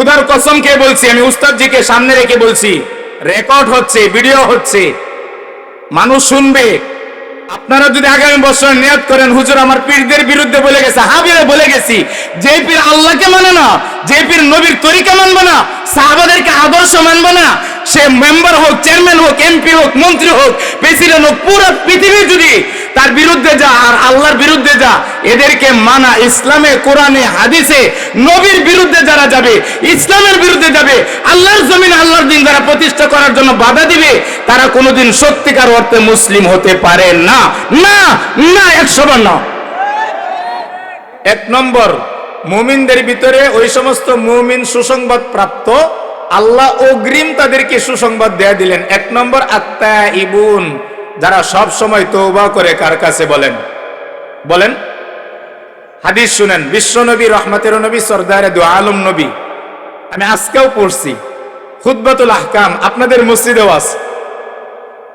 খোদার কসম খেয়ে বলছি, আমি উস্তাদজিকে সামনে রেখে বলছি, রেকর্ড হচ্ছে, ভিডিও হচ্ছে, মানুষ শুনবে। আপনারা যদি আগামী বছর নিয়ত করেন, হুজুর আমার পীরদের বিরুদ্ধে বলে গেছে, হাবিরে বলে গেছি, যে পীর আল্লাহকে মানে না, যে পীর নবীর তরিকা মানবে না, সাহাবাদেরকে আদর্শ মানবে না, সে মেম্বার হোক, চেয়ারম্যান হোক, এমপি হোক, মন্ত্রী হোক, প্রেসিডেন্ট হোক, পুরো পৃথিবী যদি তার বিরুদ্ধে যা আর আল্লাহর বিরুদ্ধে যা, এদেরকে মানা ইসলামে, কোরআনে, হাদিসে নবীর বিরুদ্ধে যারা যাবে, ইসলামের বিরুদ্ধে যাবে, আল্লাহর জমিনে আল্লাহর দিন যারা প্রতিষ্ঠা করার জন্য বাধা দিবে, তারা কোনোদিন সত্যিকার অর্থে মুসলিম হতে পারে না। না না, 100 বার না। 1 নম্বর, মুমিনদের ভিতরে ওই সমস্ত মুমিন সুসংবাদ প্রাপ্ত, আল্লাহ অগ্রিম তাদেরকে সুসংবাদ দেয়া দিলেন। 1 নম্বর, আত্তাইবুন, যারা সব সময় তওবা করে। কার কাছে বলেন? বলেন। হাদিস শুনেন, বিশ্ব নবী, রহমতের নবী, সরদারে দু আলম নবী, আমি আজকেও পড়ছি, খুতবাতুল আহকাম আপনাদের মসজিদেও আছে।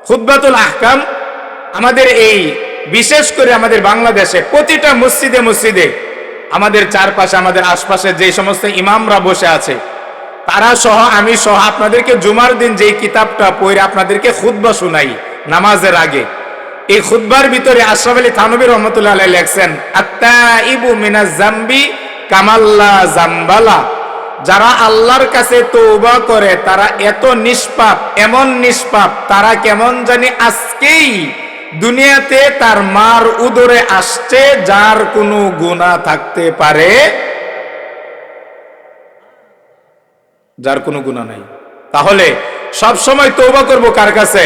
খুতবাতুল আহকাম আমাদের এই, বিশেষ করে আমাদের বাংলাদেশে প্রতিটা মসজিদে মসজিদে, আমাদের চারপাশে, আমাদের আশপাশে যে সমস্ত ইমামরা বসে আছে, তারা সহ, আমি সহ আপনাদেরকে জুমার দিন যেই কিতাবটা পড়ে আপনাদেরকে খুতবা শুনাই নামাজের আগে, এই খুতবার ভিতরে আশরাফ আলী থানভী রহমতুল্লাহ আলাইহি লেখছেন, আত্তাইবু মিনাজ জামবি কামাল্লা জামবালা, যারা আল্লাহর কাছে তওবা করে তারা এত নিষ্পাপ, এমন নিষ্পাপ, তারা কেমন জানি আজকেই দুনিয়াতে তার মার উদরে আসছে, যার কোনো গুনাহ থাকতে পারে, যার কোনো গুনাহ নাই। তাহলে সব সময় তওবা করব কার কাছে?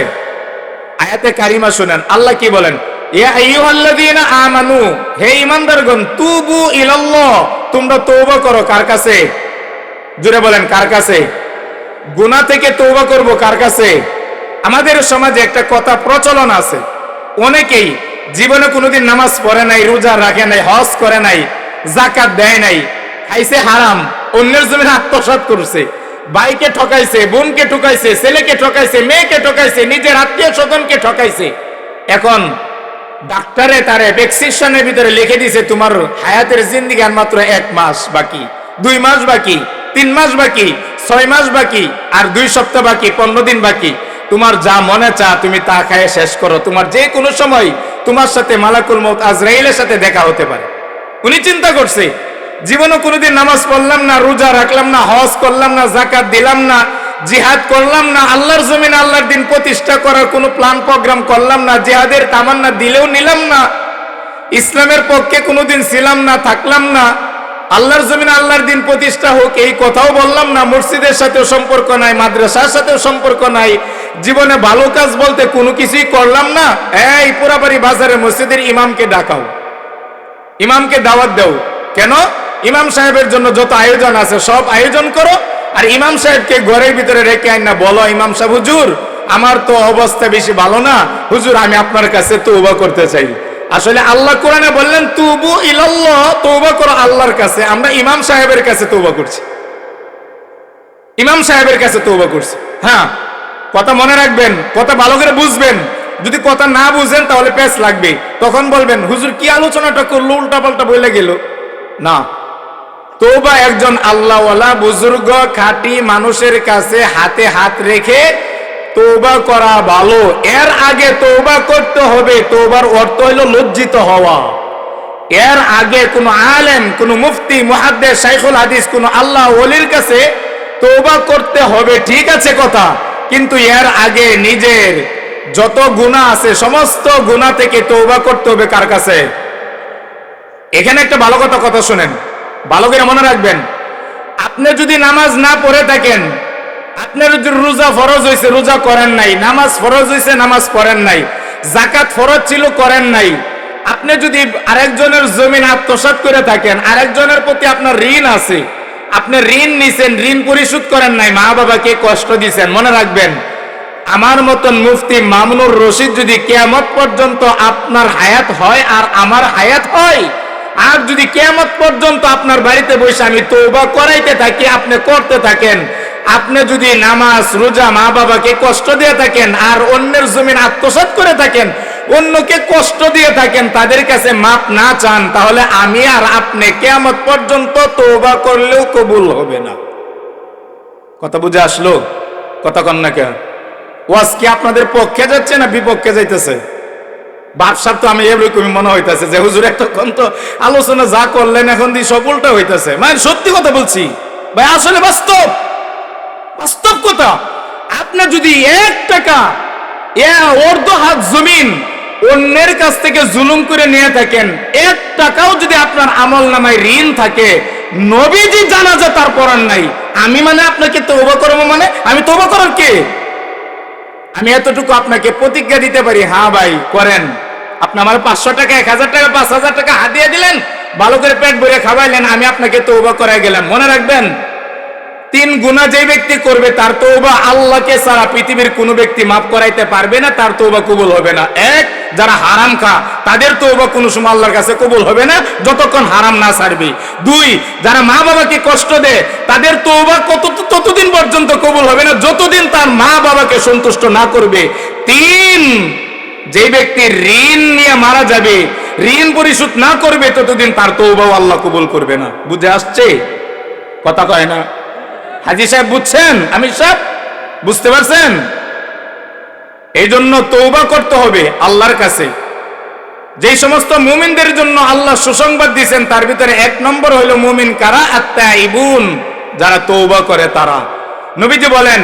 আয়াতে কারিমা শুনেন, আল্লাহ কি বলেন? ইয়া আইয়ুহাল্লাযীনা আমানু, হে ঈমানদারগণ, তুবু ইলাল্লাহ, তোমরা তওবা করো। কার কাছে? জোরে বলেন, কার কাছে? গুনাহ থেকে তওবা করব কার কাছে? আমাদের সমাজে একটা কথা প্রচলন আছে, অনেকেই জীবনে কোনোদিন নামাজ পড়ে নাই, রোজা রাখে নাই, হজ করে নাই, যাকাত দেয় নাই, খাইছে হারাম, অন্যের জমিনে আত্মসাৎ করছে, ভাইকে ঠকাইছে, বোনকে ঠকাইছে, ছেলেকে ঠকাইছে, মেয়েকে ঠকাইছে, নিজের আত্মীয় স্বজনকে ঠকাইছে। এখন ডাক্তারে তারে প্রেসক্রিপশনের ভিতরে লিখে দিছে, তোমার হায়াতের জিন্দেগি আর মাত্র 1 মাস বাকি, 2 মাস বাকি, 3 মাস বাকি, 6 মাস বাকি, আর 2 সপ্তাহ বাকি, 15 দিন বাকি। তোমার যা মনে চা তুমি তা খায় শেষ করো, তোমার যে কোনো সময় তোমার সাথে মালাকুল মউত আজরাইলের সাথে দেখা হতে পারে। উনি চিন্তা করছে, জীবনে কোনোদিন নামাজ পড়লাম না, রোজা রাখলাম না, হজ করলাম না, যাকাত দিলাম না, জিহাদ করলাম না, আল্লাহর জমিনে আল্লাহর দিন প্রতিষ্ঠা করার কোনো প্ল্যান প্রোগ্রাম করলাম না, জিহাদের তামান্না দিলেও নিলাম না, ইসলামের পক্ষে কোনোদিন ছিলাম না, থাকলাম না, আল্লাহর জমিনে আল্লাহর দিন প্রতিষ্ঠা হোক এই কথাও বললাম না, মসজিদের সাথেও সম্পর্ক নাই, মাদ্রাসার সাথেও সম্পর্ক নাই, জীবনে ভালো কাজ বলতে কোনো কিছুই করলাম না। এই পুরাবাড়ি বাজারে মসজিদের ইমামকে ডাকাও, ইমামকে দাওয়াত দাও। কেন? ইমাম সাহেবের জন্য যত আয়োজন আছে সব আয়োজন করো, আর ইমাম সাহেবকে ঘরের ভিতরে রেখে আইন না, বলো, ইমাম সাহেব, হুজুর আমার তো অবস্থা বেশি ভালো না, হুজুর আমি আপনার কাছে তওবা করতে চাই। আসলে আল্লাহ কোরআনে বললেন, তুবু ইলাল্লাহ, তওবা করো আল্লাহর কাছে। আমরা ইমাম সাহেবের কাছে তওবা করছি, ইমাম সাহেবের কাছে তওবা করছি। হ্যাঁ, কথা মনে রাখবেন, কথা ভালো করে বুঝবেন। যদি কথা না বুঝেন তাহলে পেছ লাগবে, তখন বলবেন হুজুর কি আলোচনাটা করলো, উল্টা পাল্টা বলে গেল। না, তওবা একজন আল্লাহওয়ালা বুজুর্গ খাঁটি মানুষের কাছে হাতে হাত রেখে তওবা করা ভালো। এর আগে তওবা করতে হবে, তওবার অর্থ হলো লজ্জিত হওয়া। এর আগে কোন আলেম, কোন মুফতি, মুহাদ্দিস, শাইখুল হাদিস, কোন আল্লাহ ওলির কাছে তওবা করতে হবে, ঠিক আছে কথা, কিন্তু এর আগে নিজের যত গুনাহ আছে সমস্ত গুনাহ থেকে তওবা করতে হবে কার কাছে? এখানে একটা ভালো কথা শুনেন, ভালো করে মনে রাখবেন। আপনি যদি নামাজ না পড়ে থাকেন, আপনার যদি রোজা ফরজ হয়েছে, রোজা করেন নাই, নামাজ ফরজ হয়েছে, নামাজ পড়েন নাই, যাকাত ফরজ ছিল, করেন নাই, আপনি যদি আরেকজনের জমিন আত্মসাৎ করে থাকেন, আরেকজনের প্রতি আপনার ঋণ আছে, আপনি ঋণ নিছেন, ঋণ পরিশোধ করেন নাই, মা বাবাকে কষ্ট দিয়েছেন, মনে রাখবেন, আমার মতন মুফতি মামুনুর রশিদ যদি কিয়ামত পর্যন্ত আপনার হায়াত হয় আর আমার হায়াত হয়, আর যদি কিয়ামত পর্যন্ত আপনার বাড়িতে বসে আমি তওবা করাইতে থাকি, আপনি করতে থাকেন, আপনি যদি নামাজ রোজা মা বাবাকে কষ্ট দিয়ে থাকেন, আর অন্যের জমিন আত্মসাৎ করে থাকেন, অন্যকে কষ্ট দিয়ে থাকেন, তাদের কাছে মাপ না চান, তাহলে আমি আর আপনি কিয়ামত পর্যন্ত তওবা করলেও কবুল হবে না। কথা বুঝে আসলো? কথা কন না কেন? ওয়াজ কি আপনাদের পক্ষে যাচ্ছে না বিপক্ষে যাইতেছে? বাপসাপ তো আমি এরকমই মনে হইতেছে যে হুজুর এতক্ষণ তো আলোচনা যা করলেন এখন দিয়ে সব উল্টা হইতেছে। মানে সত্যি কথা বলছি ভাই, আসলে বাস্তব বাস্তব কথা। আপনি যদি 1 টাকা অর্ধ হাত জমিন অন্যের কাছ থেকে জুলুম করে নিয়ে থাকেন, 1 টাকাও যদি আপনার আমল নামায় ঋণ থাকে, নবীজি জানাজা তার পড়ার নাই, আমি মানে আপনাকে তওবা করবো, মানে আমি তওবা করার কে? আমি এতটুকু আপনাকে প্রতিজ্ঞা দিতে পারি, হ্যাঁ ভাই করেন। আপনি আমার 500 টাকা 1000 টাকা 5000 টাকা হাতিয়ে দিলেন, ভালো করে পেট ভরে খাওয়াইলেন, আমি আপনাকে তওবা করাই গেলাম। মনে রাখবেন 3 গুনাহ যে ব্যক্তি করবে তার তওবা আল্লাহকে ছাড়া পৃথিবীর কোনো ব্যক্তি মাফ করাইতে পারবে না, তার তওবা কবুল হবে না। 1, যারা হারাম খা তাদের তওবা কোনো সময় আল্লাহর কাছে কবুল হবে না যতক্ষণ হারাম না ছাড়বি। 2, যারা মা বাবাকে কষ্ট দেয় তাদের তওবা ততদিন পর্যন্ত কবুল হবে না যতদিন তার মা বাবাকে সন্তুষ্ট না করবে। 3, যে ব্যক্তি ঋণ নিয়ে মারা যাবে, ঋণ পরিশোধ না করবে ততদিন তার তওবাও আল্লাহ কবুল করবে না। বুঝে আসছে? কথা কয় না? হাজী সাহেব বুঝছেন? আমির সাহেব বুঝতে পারছেন? এই জন্য তওবা করতে হবে আল্লাহর কাছে। যেই সমস্ত মুমিনদের জন্য আল্লাহ সুসংবাদ দিয়েছেন তার ভিতরে 1 নম্বর হলো মুমিন কারা? আত-তাইবুন, যারা তওবা করে তারা। নবীজি বলেন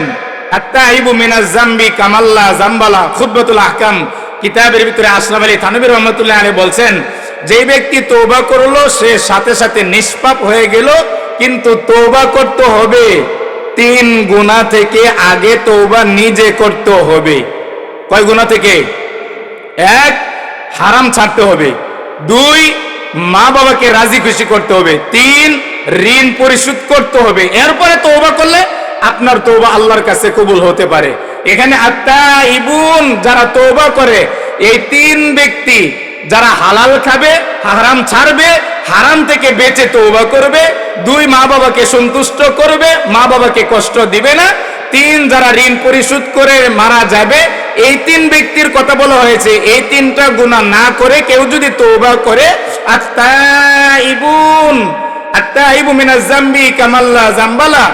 আত-তাইবু মিনাজ জামবি কামাল্লা জামবালা, খুতবাতুল আহকাম কিতাবের ভিতরে আশরাফ আলী থানভী রাহমাতুল্লাহ আলাইহি বলছেন, যে ব্যক্তি তওবা করলো সে সাথে সাথে নিষ্পাপ হয়ে গেল, কিন্তু তওবা করতে হবে 3 গুনাহ থেকে। আগে তওবা নিজে করতে হবে। কয় গুনাহ থেকে? 1, হারাম ছাড়তে হবে। 2, মা বাবাকে রাজি খুশি করতে হবে। 3, ঋণ পরিশোধ করতে হবে। এরপরে তওবা করলে আপনার তওবা আল্লাহর কাছে কবুল হতে পারে। এখানে আত-তাইবুন, যারা তওবা করে, এই 3 ব্যক্তি যারা হালাল খাবে, হারাম ছাড়বে, হারাম থেকে বেঁচে তওবা করবে। 2, মা বাবাকে সন্তুষ্ট করবে, মা বাবাকে কষ্ট দিবে না। 3, যারা ঋণ পরিশোধ করে মারা যাবে। এই 3 ব্যক্তির কথা বলা হয়েছে। এই 3টা গুনাহ না করে কেউ যদি তওবা করে, আত-তাইবুন আত-তাইবু মিনাজ জামবি কামাল্লা জামবালা,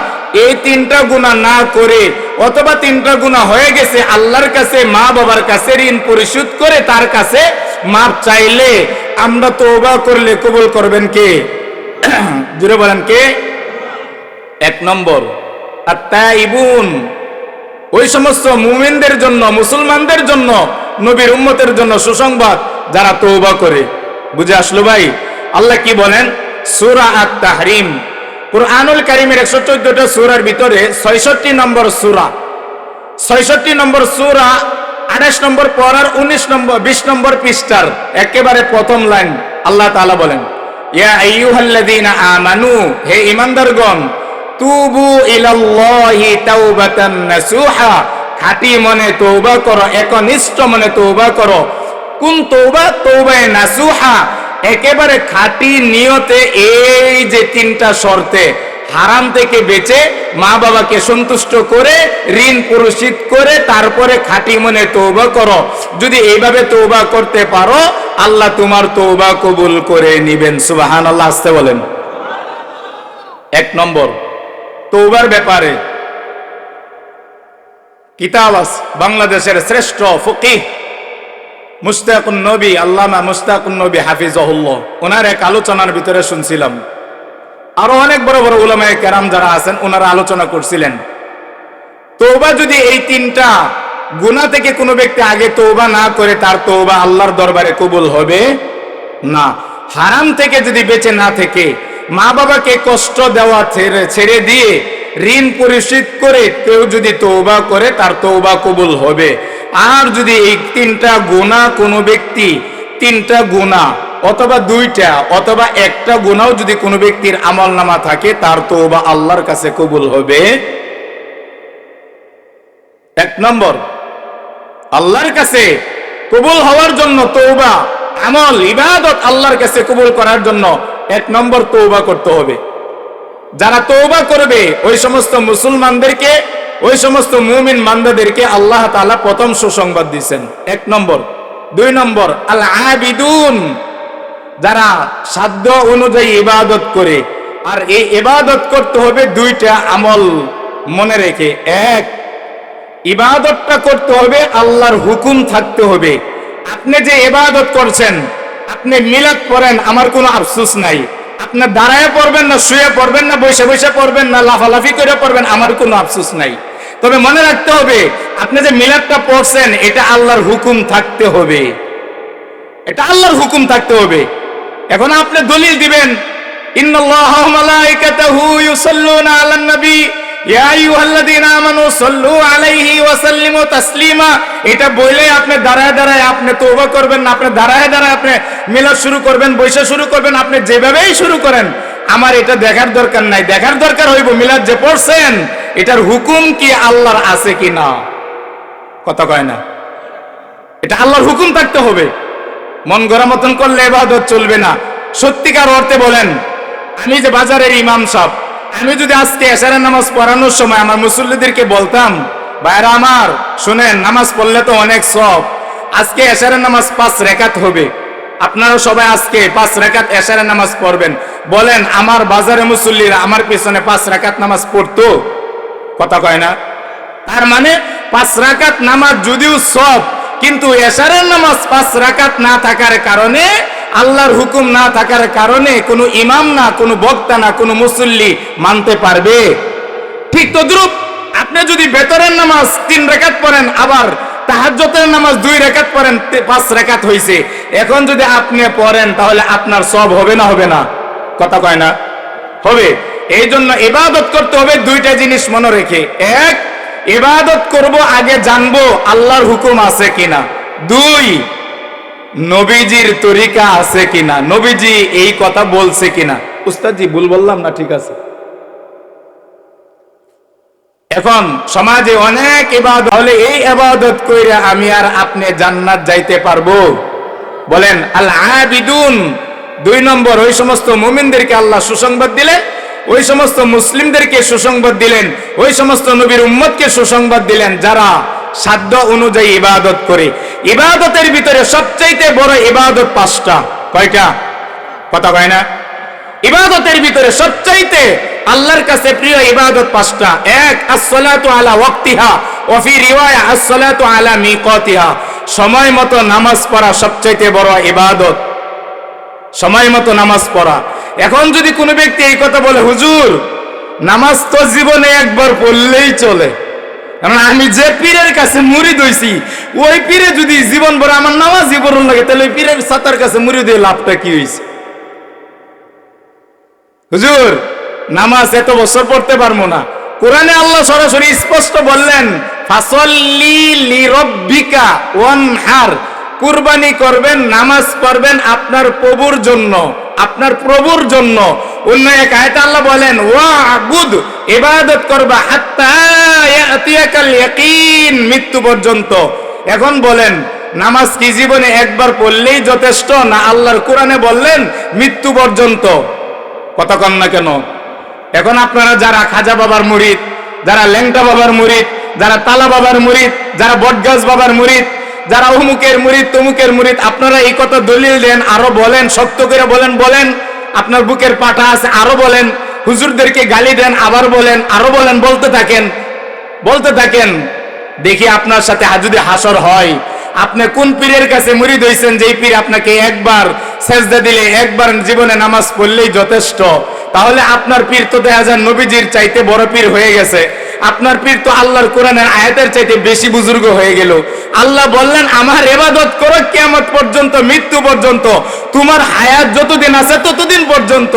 এই 3টা গুনাহ না করে অথবা 3টা গুনাহ হয়ে গেছে আল্লাহর কাছে, মা বাবার কাছে ঋণ পরিশোধ করে তার কাছে মাপ চাইলে, আমরা তওবা করলে কবুল করবেন কে? জুড়ে বলেন কে? 1 নম্বর আত-তাইবুন, ওই সমস্ত মুমিনদের জন্য, মুসলমানদের জন্য, নবীর উম্মতের জন্য সুসংবাদ যারা তওবা করে। বুঝে আসলো ভাই? আল্লাহ কি বলেন? সূরা আত-তাহরিম, কুরআনুল কারীমের 114টা সূরার ভিতরে 66 নম্বর সূরা, 66 নম্বর সূরা 28 নম্বর পরার 19 নম্বর 20 নম্বর পৃষ্ঠার একেবারে প্রথম লাইন আল্লাহ তাআলা বলেন, ইয়া আইয়ুহাল্লাযীনা আমানু, হে ঈমানদারগণ, তুবু ইলাল্লাহি তাওবাতান নাসুহা, খাঁটি মনে তওবা করো, একনিষ্ঠ মনে তওবা করো। কোন তওবা? তওবায়ে নাসুহা, একেবারে খাঁটি নিয়তে। এই যে 3টা শর্তে, হারাম থেকে বেঁচে, মা বাবাকে সন্তুষ্ট করে, ঋণ পরিশোধ করে, তারপরে খাঁটি মনে তওবা করো। যদি এইভাবে তওবা করতে পারো, আল্লাহ তোমার তওবা কবুল করে নেবেন। সুবহানাল্লাহ, আসতে বলেন। 1 নম্বর তওবার ব্যাপারে কিতাব আছে, বাংলাদেশের শ্রেষ্ঠ ফকিহ মুশতাকুন নবী, আল্লামা মুশতাকুন নবী হাফিজাহুল্লাহ, ওনার এক আলোচনার ভিতরে শুনছিলাম, আরো অনেক বড় বড় উলামায়ে কেরাম যারা আছেন ওনারা আলোচনা করছিলেন, তওবা যদি এই 3টা গুনাহ থেকে কোনো ব্যক্তি আগে তওবা না করে, তার তওবা আল্লাহর দরবারে কবুল হবে না। হারাম থেকে যদি বেঁচে না থেকে, মা বাবাকে কষ্ট দেওয়া ছেড়ে দিয়ে, ঋণ পরিশোধ করে কেউ যদি তওবা করে, তার তওবা কবুল হবে। আর যদি এই 3টা গুনাহ কোনো ব্যক্তি, 3টা গুনাহ অথবা 2টা অথবা 1টা গুনাহও যদি কোনো ব্যক্তির আমলনামা থাকে, তার তওবা আল্লাহর কাছে কবুল হবে। 1 নম্বর, আল্লাহর কাছে কবুল হওয়ার জন্য তওবা, আমল, ইবাদত আল্লাহর কাছে কবুল করার জন্য 1 নম্বর তওবা করতে হবে। যারা তওবা করবে ওই সমস্ত মুসলমানদেরকে, ওই সমস্ত মুমিন বান্দাদেরকে আল্লাহ তাআলা প্রথম সুসংবাদ দিয়েছেন। 1 নম্বর। 2 নম্বর, আল আবিদুন, যারা সাধ্য অনুযায়ী ইবাদত করে। আর এই ইবাদত করতে হবে 2টা আমল মনে রেখে, এক, ইবাদতটা করতে হবে আল্লাহর হুকুম থাকতে হবে। আপনি যে ইবাদত করছেন, আপনি মিলাদ পড়েন, আমার কোনো আফসোস নাই। আপনি দাঁড়ায় পড়বেন না, শুয়ে পড়বেন না, বসে বসে পড়বেন না, লাফালাফি করে পড়বেন, আমার কোনো আফসোস নাই। তবে মনে রাখতে হবে, আপনি যে মিলাদটা পড়ছেন এটা আল্লাহর হুকুম থাকতে হবে, এটা আল্লাহর হুকুম থাকতে হবে। এখন আপনি দলিল দিবেন, ইন্নাল্লাহা ওয়া মালাইকাতাহু ইউসাল্লুনা আলান নবী ইয়া আইয়ুহাল্লাযীনা আমানু সাল্লু আলাইহি ওয়া সাল্লিমু তাসলিমা, এটা বলে আপনি দাঁড়ায় দাঁড়ায় আপনি তওবা করবেন না, আপনি দাঁড়ায় দাঁড়ায় আপনি মিলাদ শুরু করবেন, বৈশা শুরু করবেন, আপনি যেভাবেই শুরু করেন, আমার এটা দেখার দরকার নাই। দেখার দরকার হইব মিলাদ যে পড়ছেন এটার হুকুম কি আল্লাহর আছে কি না। কথা কয় না, এটা আল্লাহর হুকুম থাকতে হবে। মন গড়া মতন করলে ইবাদত চলবে না। সত্যিকার অর্থে বলেন, আমি যে বাজারের ইমাম সাহেব, আমি যদি আজকে এশারের নামাজ পড়ানোর সময় আমার মুসল্লিদেরকে বলতাম, ভাইরা আমার শুনেন, নামাজ পড়লে তো অনেক সব, আজকে এশারের নামাজ 5 রাকাত হবে, আপনারা সবাই আজকে 5 রাকাত এশারের নামাজ পড়বেন, বলেন আমার বাজারে মুসল্লিরা আমার পেছনে 5 রাকাত নামাজ পড়তো? কথা কয় না। তার মানে 5 রাকাত নামাজ যদিও সব, কিন্তু এশারের নামাজ 5 রাকাত না থাকার কারণে, আল্লাহর হুকুম না থাকার কারণে কোনো ইমাম না, কোনো বক্তা না, কোনো মুসল্লি মানতে পারবে? ঠিক তদ্রুপ আপনি যদি বেতরের নামাজ 3 রাকাত পড়েন, আবার তাহাজ্জুদের নামাজ 2 রাকাত পড়েন, 5 রাকাত হইছে, এখন যদি আপনি পড়েন তাহলে আপনার সব হবে না? হবে না? কথা কয় না, হবে। এই জন্য ইবাদত করতে হবে দুইটা জিনিস মনে রেখে, এক, ইবাদত করব আগে জানবো আল্লাহর হুকুম আছে কিনা, 2, নবীজির তরিকা আছে কিনা, নবীজি এই কথা বলছে কিনা। উস্তাদজি ভুল বললাম না? ঠিক আছে। এখন সমাজে অনেক ইবাদত, হলে এই ইবাদত কইরা আমি আর আপনি জান্নাত যাইতে পারবো? বলেন আল আবিদুন। 2 নম্বর, ওই সমস্ত মুমিনদেরকে আল্লাহ সুসংবাদ দিলেন, ওই সমস্ত মুসলিমদেরকে সুসংবাদ দিলেন, ওই সমস্ত নবীর উম্মতকে সুসংবাদ দিলেন যারা সাধ্য অনুযায়ী ইবাদত করে। ইবাদতের ভিতরে সবচাইতে বড় ইবাদত 5টা। কয়টা? কথা কয় না। ইবাদতের ভিতরে সবচাইতে আল্লাহর কাছে প্রিয় ইবাদত 5টা। 1, as-salatu ala ওয়াক্তিহা ওয়া ফি রিওয়ায়া as-salatu ala মিকাতিহা। সময় মতো নামাজ পড়া সবচাইতে বড় ইবাদত, সময় মতো নামাজ পড়া। এখন যদি কোনো ব্যক্তি এই কথা বলে, হুজুর নামাজ তো জীবনে একবার পড়লেই চলে, কারণ আমি যে পীরের কাছে মুরিদ হইছি ওই পীরে যদি জীবন ভর আমার নামাজই পড়ন লাগে, তাহলে ওই পীরের ছাতার কাছে মুরিদ হয়ে লাভটা কি হইছে? হুজুর নামাজ এত বছর পড়তে পারবো না। কোরআনে আল্লাহ সরাসরি স্পষ্ট বললেন, ফাসল্লি লিরাব্বিকা ওয়ানহার, কুরবানি করবেন, নামাজ পড়বেন আপনার প্রভুর জন্য, আপনার প্রভুর জন্য। অন্য এক আয়াতে আল্লাহ বলেন, ওয়াবুদ, ইবাদত করবা, হাত্তা ইয়াতিয়াকাল ইয়াকিন, মৃত্যু পর্যন্ত। এখন বলেন নামাজ কি জীবনে একবার পড়লেই যথেষ্ট, না আল্লাহর কোরআনে বললেন মৃত্যু পর্যন্ত? কথা কন না কেন? এখন আপনারা যারা খাজা বাবার মুরিদ, যারা ল্যাংটা বাবার মুরিদ, যারা তালা বাবার মুরিদ, যারা বটগাছ বাবার মুরিদ, যারা অমুকের মুরিদ তমুকের মুরিদ, আপনারা এই কথা দলিল দেন, আরো বলেন, শক্ত করে বলেন, বলেন আপনার বুকের পাটা আছে, আরো বলেন, হুজুরদেরকে গালি দেন, আবার বলেন, আরো বলেন, বলতে থাকেন, বলতে থাকেন। দেখি আপনার সাথে যদি হাসর হয়, আপনি কোন পীরের কাছে মুরিদ হইছেন যে পীর আপনাকে একবার সেজদা দিলে, একবার জীবনে নামাজ পড়লেই যথেষ্ট? তাহলে আপনার পীর তো দেখা যায় নবীজির চাইতে বড় পীর হয়ে গেছে, আপনার পীর তো আল্লাহর কোরআনের আয়াতের চাইতে বেশি বুজুর্গ হয়ে গেল। আল্লাহ বললেন আমার ইবাদত করো কিয়ামত পর্যন্ত, মৃত্যু পর্যন্ত, তোমার হায়াত যতদিন আছে ততদিন পর্যন্ত।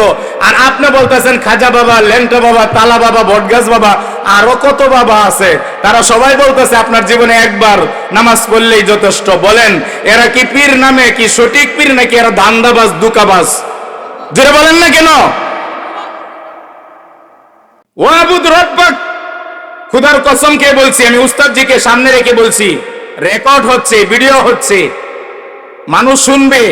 আর আপনি বলতেছেন খাজা বাবা, ল্যাংটা বাবা, তালা বাবা, বটগাছ বাবা, আরো কত বাবা আছে, তারা সবাই বলতেছে আপনার জীবনে একবার নামাজ পড়লেই যথেষ্ট। বলেন এরা কি পীর নামে কি সঠিক পীর, নাকি এরা ধান্দাবাজ দুকাবাজ? জোরে বলেন না কেন? ওয়াবুদ রাব্বাক, খুদার কসম কে বলছি, আমি উস্তাদজিকে সামনে রেখে বলছি, রেকর্ড হচ্ছে, ভিডিও হচ্ছে, মানুষ শুনবে।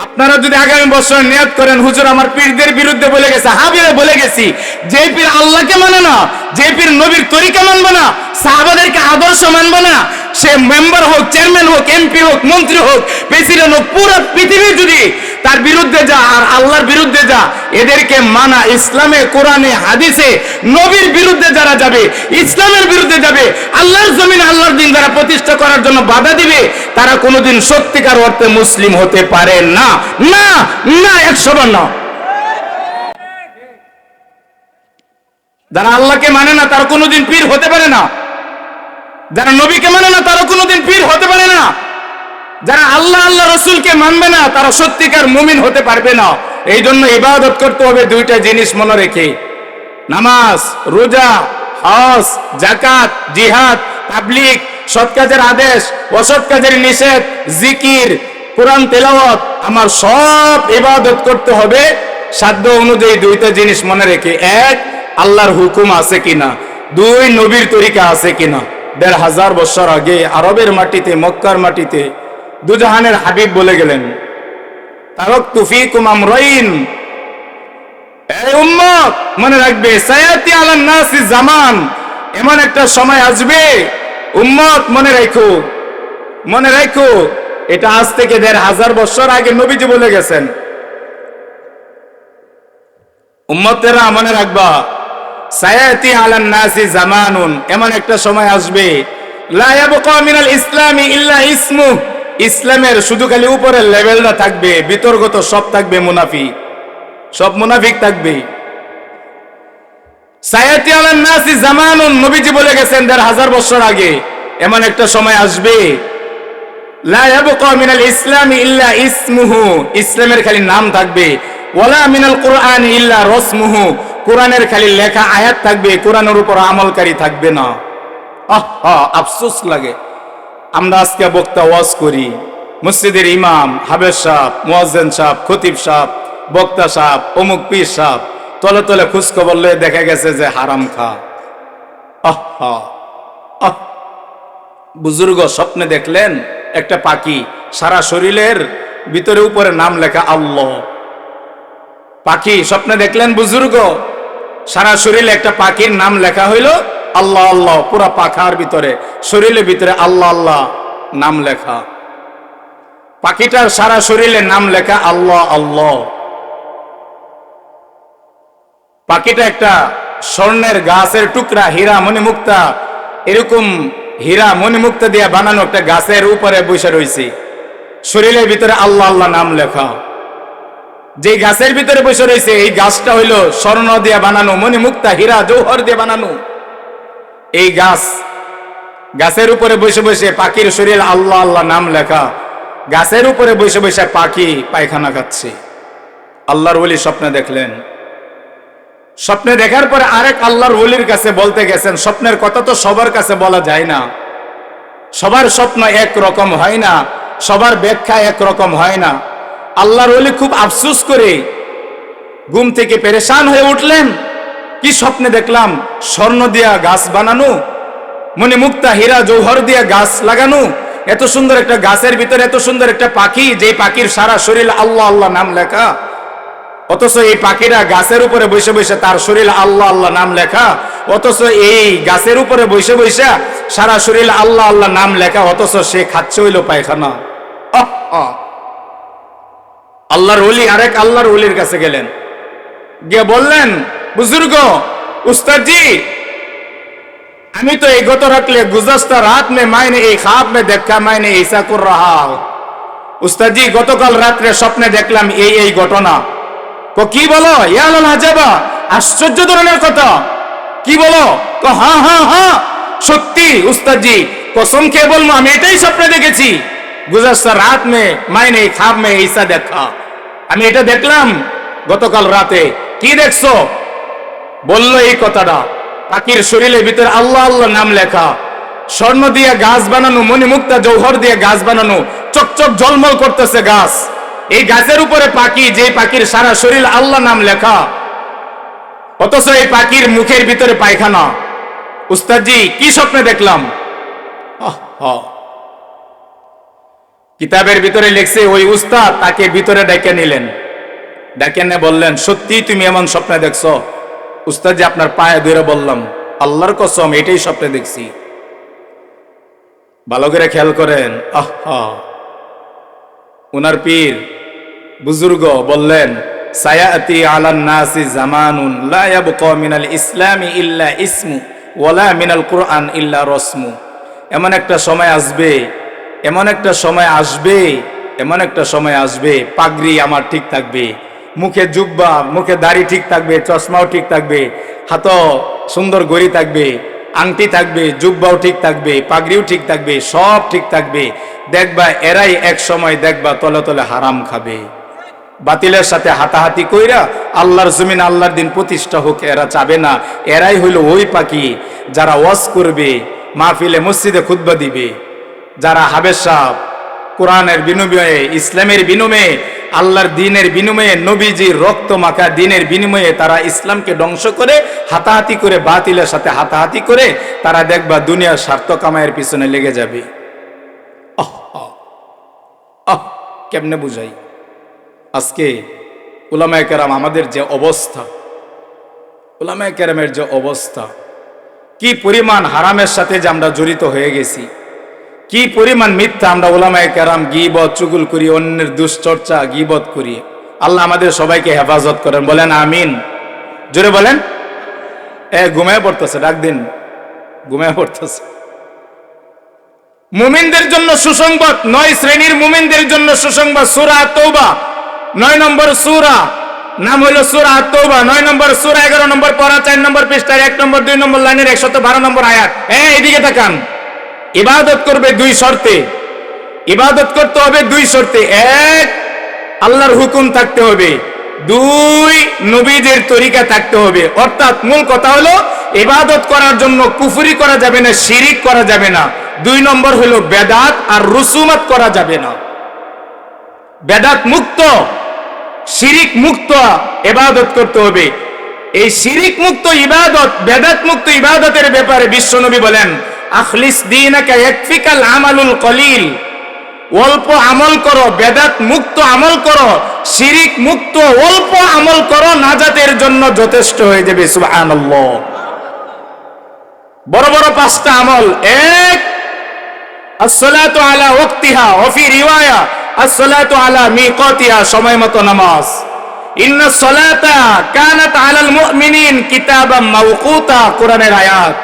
আপনারা যদি আগামী বছর নিয়ত করেন, হুজুর আমার পীরদের বিরুদ্ধে বলে গেছে, হাবিবে বলে গেছি, যে পীর আল্লাহকে মানে না, যে পীর নবীর তরিকা মানবে না, সাহাবাদেরকে আদর্শ মানবে না, সে মেম্বার হোক, চেয়ারম্যান হোক, এমপি হোক, মন্ত্রী হোক, প্রেসিডেন্ট হোক, পুরো পৃথিবী যদি তার বিরুদ্ধে যা আর আল্লাহর বিরুদ্ধে যা, এদেরকে মানা ইসলামে, কোরআনে, হাদিসে নবীর বিরুদ্ধে যারা যাবে, ইসলামের বিরুদ্ধে যাবে, আল্লাহর জমিনে আল্লাহর দিন যারা প্রতিষ্ঠা করার জন্য বাধা দিবে, তারা কোনোদিন সত্যিকার অর্থে মুসলিম হতে পারে না, না না, 100 বার না। যারা আল্লাহকে মানে না তারা কোনোদিন পীর হতে পারে না, যারা নবীকে মানে না তারা কোনোদিন পীর হতে পারে না, যারা আল্লাহ আল্লাহ রসুলকে মানবে না তারা সত্যিকার মুমিন হতে পারবে না। এই জন্য ইবাদত করতে হবে দুইটা জিনিস মনে রেখে, নামাজ, রোজা, হজ, যাকাত, জিহাদ, তাবলীগ, সৎ কাজের আদেশ, অসৎ কাজের নিষেধ, জিকির, কোরআন তেলাওয়াত, আমার সব ইবাদত করতে হবে সাধ্য অনুযায়ী দুইটা জিনিস মনে রেখে, এক, আল্লাহর হুকুম আছে কিনা, দুই, নবীর তরিকা আছে কিনা। 1500 বছর আগে আরবের মাটিতে, মক্কার মাটিতে দুজাহানের হাবিব বলে গেলেন, তারাকতু ফীকুম আমরাইন, এই উম্মত মনে রাখবে, সায়াতি আলান নাসি জামান, এমন একটা সময় আসবে উম্মত মনে রাখো, মনে রাখো, এটা আজ থেকে 1500 বছর আগে নবীজি বলে গেছেন। উম্মতেরা মনে রাখবা, সায়াতি আলান নাসি জামানুন, এমন একটা সময় আসবে, লা ইয়াবকা মিনাল ইসলামি ইল্লা ইসমু, ইসলামের শুধু খালি উপরের লেভেলটা থাকবে, বিতর্গত সব থাকবে মুনাফিক, সব মুনাফিক থাকবে। সায়াতি আলান নাসি জামানুন, নবীজি বলে গেছেন 1500 বছর আগে, এমন একটা সময় আসবে, লা ইয়াবকা মিনাল ইসলামি ইল্লা ইসমুহু, ইসলামের খালি নাম থাকবে, ওয়ালা মিনাল কুরআন ইল্লা রসমুহু, কোরআনের খালি লেখা আয়াত থাকবে, কোরআনের উপর আমলকারী থাকবে না। আফসোস লাগে, আমরা আজকে বক্তা ওয়াজ করি, মসজিদের ইমাম, হাবেজ সাহেব, মুয়াজ্জিন সাহেব, খতিব সাহেব, বক্তা সাহেব, অমুক পীর সাহেব, তলে তলে খোঁজ খবর লয়ে দেখা গেছে যে হারাম খা। বুজুর্গ স্বপ্নে দেখলেন একটা পাখি, সারা শরীরের ভিতরে উপরে নাম লেখা আল্লাহ। পাখি স্বপ্নে দেখলেন বুজুর্গ, সারা শরীরে একটা পাখির নাম লেখা হইল আল্লাহ আল্লাহ, পুরা পাখার ভিতরে, শরীরের ভিতরে আল্লাহ আল্লাহ নাম লেখা। পাখিটার সারা শরীরে নাম লেখা আল্লাহ আল্লাহ। পাখিটা একটা স্বর্ণের গাছের টুকরা, হীরা মণিমুক্তা, এরকম হীরা মণিমুক্তা দিয়ে বানানো একটা গাছের উপরে বসে রয়েছে, শরীরের ভিতরে আল্লাহ আল্লাহ নাম লেখা। যে গাছের ভিতরে বসে রয়েছে এই গাছটা হইল স্বর্ণ দিয়ে বানানো, মণিমুক্তা, হীরা জৌহর দিয়ে বানানো। এই গাছের উপরে বসে বসে পাখির শরীর আল্লাহ আল্লাহ নাম লেখা, গাছের উপরে বসে বসে পাখি পায়খানা খাচ্ছে। আল্লাহর ওলি স্বপ্নে দেখলেন, স্বপ্নে দেখার পরে আরেক আল্লাহর ওলির কাছে বলতে গেছেন, স্বপ্নের কথা তো সবার কাছে বলা যায় না, সবার স্বপ্ন এক রকম হয় না, সবার ব্যাখ্যা এক রকম হয় না। আল্লাহর ওলি খুব আফসোস করে ঘুম থেকে পেরেশান হয়ে উঠলেন, কি স্বপ্নে দেখলাম, স্বর্ণ দিয়া গাছ বানানো, মণিমুক্তা, হীরা জৌহর দিয়া গাছ লাগানো, এত সুন্দর একটা গাছের ভিতরে এত সুন্দর একটা পাখি, যে পাখির সারা শরীর আল্লাহ আল্লাহ নাম লেখা, অথচ এই পাখিরা গাছের উপরে বসে বসে তার শরীর আল্লাহ আল্লাহ নাম লেখা, অথচ এই গাছের উপরে বসে বসে সারা শরীর আল্লাহ আল্লাহ নাম লেখা, অথচ সে খাচ্ছে হইল পায়খানা। আল্লাহর ওলি আরেক আল্লাহর ওলির কাছে গেলেন, গিয়ে বললেন, বুজুর্গ, উস্তাদ জি, আমি তো এই গত রাতলে গুজস্তা রাত মে মাইনে এই খাব মে দেখা মাইনে ऐसा कर रहा हूं। উস্তাদ জি, গতকাল রাত্রে স্বপ্নে দেখলাম এই এই ঘটনা। কি বলো? ইয়াল আজাবা, আশ্চর্য ধরনের কথা, কি বলো? হ্যাঁ হ্যাঁ হ্যাঁ সত্যি উস্তাদ জি, কসম খেয়ে বলবো আমি এটাই স্বপ্নে দেখেছি। গুজস্তা রাত মে মাইনে খাব মে ऐसा দেখা, আমি এটা দেখলাম গতকাল রাতে। কি দেখছো? বললো এই কথাটা, পাখির শরীরের ভিতরে আল্লাহ আল্লাহ নাম লেখা, স্বর্ণ দিয়ে গাছ বানানো, মণিমুক্তা জৌহর দিয়ে গাছ বানানো, চকচক ঝলমল করতেছে গাছ। এই গাছের উপরে পাখি, যে পাখির সারা শরীর আল্লাহ নাম লেখা, অথচ এই পাখির মুখের ভিতরে পায়খানা। উস্তাদজি, কি স্বপ্নে দেখলাম? কিতাবের ভিতরে লিখছে, ওই উস্তাদ তাকে ভিতরে ডেকে নিলেন, ডেকে নিয়ে বললেন, সত্যি তুমি এমন স্বপ্নে দেখছো? উস্তাদজি, আপনার পায়ে ধরে বললাম, আল্লাহর কসম এটাই স্বপ্নে দেখছি। ভালো করে খেয়াল করেন, উনার পীর বুজুর্গ বললেন, সায়াতি আলান নাসি জামানুন লা ইয়াবকা মিনাল ইসলামি ইল্লা ইসমু ওয়ালা মিনাল কুরআন ইল্লা রসমু। এমন একটা সময় আসবে, এমন একটা সময় আসবে, এমন একটা সময় আসবে, পাগড়ি আমার ঠিক থাকবে, মুখে জুব্বা, মুখে দাড়ি ঠিক থাকবে, চশমাও ঠিক থাকবে, হাত সুন্দর গড়ি থাকবে, আংটি থাকবে, জুব্বাও ঠিক থাকবে, পাগড়িও ঠিক থাকবে, সব ঠিক থাকবে। দেখবা এরাই এক সময় দেখবা তলে তলে হারাম খাবে। বাতিলের সাথে হাতাহাতি কইরা আল্লাহর জমিন, আল্লাহর দিন প্রতিষ্ঠা হোক এরা চাবে না। এরাই হইল ওই পাখি যারা ওয়াজ করবে, মাহফিলে মসজিদে খুতবা দিবে, যারা হাবেশা কোরআনের বিনিময়ে, ইসলামের বিনিময়ে, আল্লাহর দিনের বিনিময়ে, নবীজির রক্ত মাখা দিনের বিনিময়ে তারা ইসলামকে ধ্বংস করে হাতাহাতি করে, বাতিলের সাথে হাতাহাতি করে তারা দেখবা দুনিয়ার স্বার্থ কামাইয়ের পিছনে লেগে যাবে। কেমনে বুঝাই? আজকে উলামায়ে কেরাম আমাদের যে অবস্থা, উলামায়ে কেরামের যে অবস্থা, কি পরিমাণ হারামের সাথে যে আমরা জড়িত হয়ে গেছি, কি পরিমাণ মিথ্যা আমরা উলামায়ে কেরাম গীবত চুগল করি, অন্যের দুশ্চর্চা গীবত করি। আল্লাহ আমাদের সবাইকে হেফাজত করেন, বলেন আমিন, জোরে বলেন। ঘুমায় পড়তেছে, ডাক দিন, ঘুমায় পড়তেছে। মুমিনদের জন্য সুসংবাদ, 9 শ্রেণীর মুমিনদের জন্য সুসংবাদ। সূরা আত-তাওবা 9 নম্বর সূরা, নাম হলো সূরা আত-তাওবা, 9 নম্বর সূরা, 11 নম্বর পারা, 4 নম্বর পৃষ্ঠার 1 নম্বর 2 নম্বর লাইনের 112 নম্বর আয়াত। এদিকে তাকান। ইবাদত করবে 2 শর্তে, ইবাদত করতে হবে 2 শর্তে। 1, আল্লাহর হুকুম থাকতে হবে। 2, নবীদের তরিকা থাকতে হবে। অর্থাৎ মূল কথা হলো ইবাদত করার জন্য কুফরি করা যাবে না, শিরিক করা যাবে না। 2 নম্বর হলো বেদাত আর রুসুমাত করা যাবে না। বেদাত মুক্ত, শিরিক মুক্ত ইবাদত করতে হবে। এই শিরিক মুক্ত ইবাদত, বেদাত মুক্ত ইবাদতের ব্যাপারে বিশ্বনবী বলেন, আখলিস দীনাকা ইয়াকফিকাল আমালুল কলিল। অল্প আমল করো, বেদাত মুক্ত আমল করো, শিরিক মুক্ত অল্প আমল করো, নাজাতের জন্য যথেষ্ট হয়ে যাবে। সুবহানাল্লাহ। বড় বড় 5টা আমল। 1, আসসালাতু আলা ওয়াক্তিহা, ওয়া ফি রিওয়ায়া আসসালাতু আলা মিকাতিহা, সময় মতো নামাজ। ইন্নাস সালাতা কানাত আলাল মুমিনিন কিতাবাম মাওকুতা, কোরআনের আয়াত।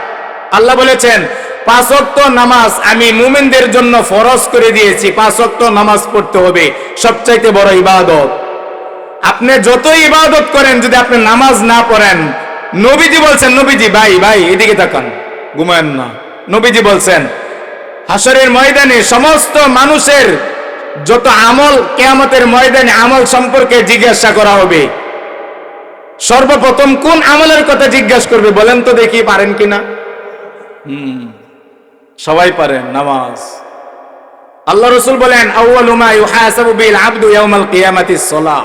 আল্লাহ বলেছেন 5 ওয়াক্ত নামাজ আমি মুমিনদের জন্য ফরজ করে দিয়েছি। 5 ওয়াক্ত নামাজ পড়তে হবে, সবচাইতে বড় ইবাদত। আপনি যতই ইবাদত করেন, যদি আপনি নামাজ না পড়েন, নবীজি বলছেন, নবীজি, ভাই এদিকে তাকান, ঘুমায়েন না। নবীজি বলছেন হাসরের ময়দানে সমস্ত মানুষের যত আমল, কিয়ামতের ময়দানে আমল সম্পর্কে জিজ্ঞাসা করা হবে। সর্বপ্রথম কোন আমলের কথা জিজ্ঞাসা করবে বলেন তো দেখি, পারেন কিনা? সবাই পারেন, নামাজ। আল্লাহ রাসূল বলেন, আউয়ালু মা ইউহাসাবু বিল আবদু ইয়াউমাল কিয়ামাতিস সালাহ।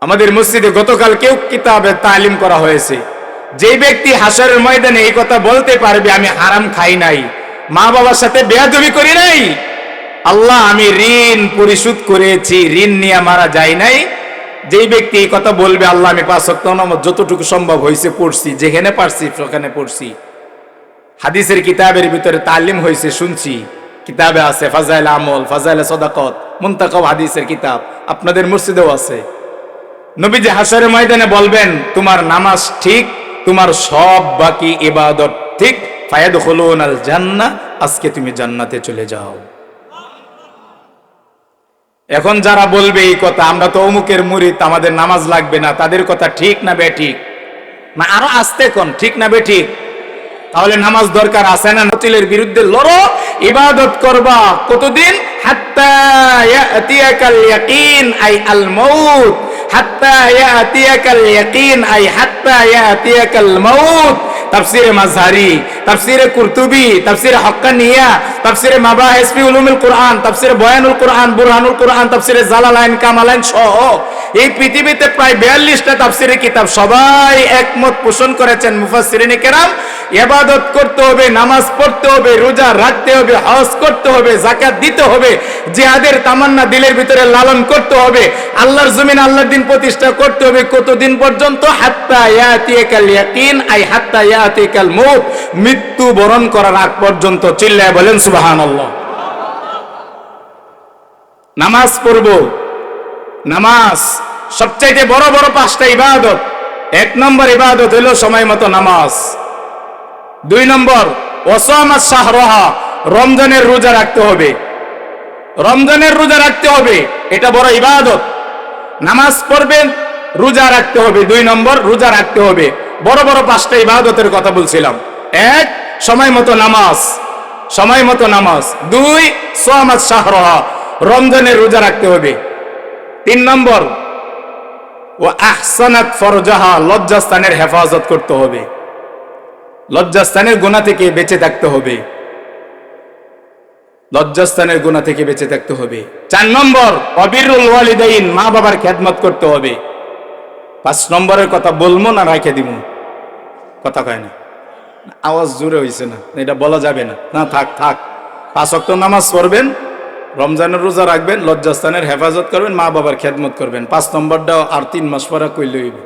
আমাদের মসজিদে গতকাল কেউ কিতাবে তালিম করা হয়েছে, যে ব্যক্তি হাসরের ময়দানে এই কথা বলতে পারবে, আমি হারাম খাই নাই, মা বাবার সাথে বেয়াদবি করি নাই, আল্লাহ আমি ঋণ পরিশোধ করেছি, ঋণ নিয়ে মারা যায় নাই, যেই ব্যক্তি এই কথা বলবে, আল্লাহ আমি 5 ওয়াক্ত নামাজ যতটুকু সম্ভব হয়েছে পড়ছি, যেখানে পারছি সেখানে পড়ছি। হাদিসের কিতাবের ভিতরে তালিম হয়েছে, শুনছি, কিতাবে আছে, ফাজাইল আমল, ফাজাইল সাদাকাত, মুনতাকাব হাদিসের কিতাব আপনাদের মসজিদেও আছে। নবীজি হাসরের ময়দানে বলবেন, তোমার নামাজ ঠিক, তোমার সব বাকি ইবাদত ঠিক, ফায়াদখুলুনাল জান্নাহ, আজকে তুমি জান্নাতে চলে যাও। এখন যারা বলবে এই কথা, আমরা তো অমুকের মুরিদ, আমাদের নামাজ লাগবে না, তাদের কথা ঠিক না বেঠিক? না আরো আস্তে কোন, ঠিক না বেঠিক? তাহলে নামাজ দরকার আছে না? বাতিলের বিরুদ্ধে লড়ো, ইবাদত করবা কতদিন? হাত্তা ইয়াতিয়াকাল ইয়াকিন আই আল মাউত, হাত্তা ইয়াতিয়াকাল ইয়াকিন আই হাত্তা ইয়াতিয়াকাল মাউত। তাফসিরে মাযহারি, তাফসিরে কুরতুবী, তাফসিরে হক্কানিয়া, তাফসিরে মাবাহিস ফি উলুমুল কুরআন, তাফসিরে বয়ানুল কুরআন, বুরহানুল কুরআন, তাফসিরে জালালাইন, কামালাইন সহ এই পৃথিবীতে প্রায় 42টা তাফসিরের কিতাব, সবাই একমত পোষণ করেছেন মুফাসসিরিনে কেরাম, ইবাদত করতে হবে, নামাজ পড়তে হবে, রোজা রাখতে হবে, হজ করতে হবে, যাকাত দিতে হবে, জিহাদের তামান্না দিলের ভিতরে লালন করতে হবে, আল্লাহর জমিন, আল্লাহর দিন প্রতিষ্ঠা করতে হবে। কতদিন পর্যন্ত? হাত্তা ইয়াতিয়াকাল ইয়াকিন আই হাত্তা ইয়াতিয়াকাল মউত, মৃত্যু বরণ করার আগ পর্যন্ত। চিল্লায় বলেন সুবহানাল্লাহ। নামাজ পড়ব। নামাজ সবচাইতে বড় বড় 5টা ইবাদত। 1 নম্বর ইবাদত হলো সময় মতো নামাজ। 2 নম্বর ওয়াসামাস শাহরাহা, রমজানের রোজা রাখতে হবে। রমজানের রোজা রাখতে হবে, এটা বড় ইবাদত। নামাজ পড়বেন, রোজা রাখতে হবে। 2 নম্বর রোজা রাখতে হবে। বড় বড় 5টা ইবাদতের কথা বলছিলাম। 1 সময় মতো নামাজ, সময় মতো নামাজ। 2 সামাস শাহরাহা, রমজানের রোজা রাখতে হবে। 3 নম্বর ও আহসানাত ফরজাহা, লজ্জাস্থানের হেফাজত করতে হবে। লজ্জাস্থানের গুনাহ থেকে বেঁচে থাকতে হবে। লজ্জাস্থানের গুনাহ থেকে বেঁচে থাকতে হবে। 4 নম্বর অবিরুল ওয়ালিদাইন, মা বাবার খেদমত করতে হবে। 5 নম্বরের কথা বলবো না রাখে দিব? কথা কয় না, আওয়াজ জোরে হইছে না, এটা বলা যাবে না। না থাক থাক। 5 ওয়াক্ত নামাজ পড়বেন, রমজানের রোজা রাখবেন, লজ্জাস্থানের হেফাজত করবেন, মা বাবার খেদমত করবেন। 5 নম্বরটা আর 3 মাস পরে কইলে হইব।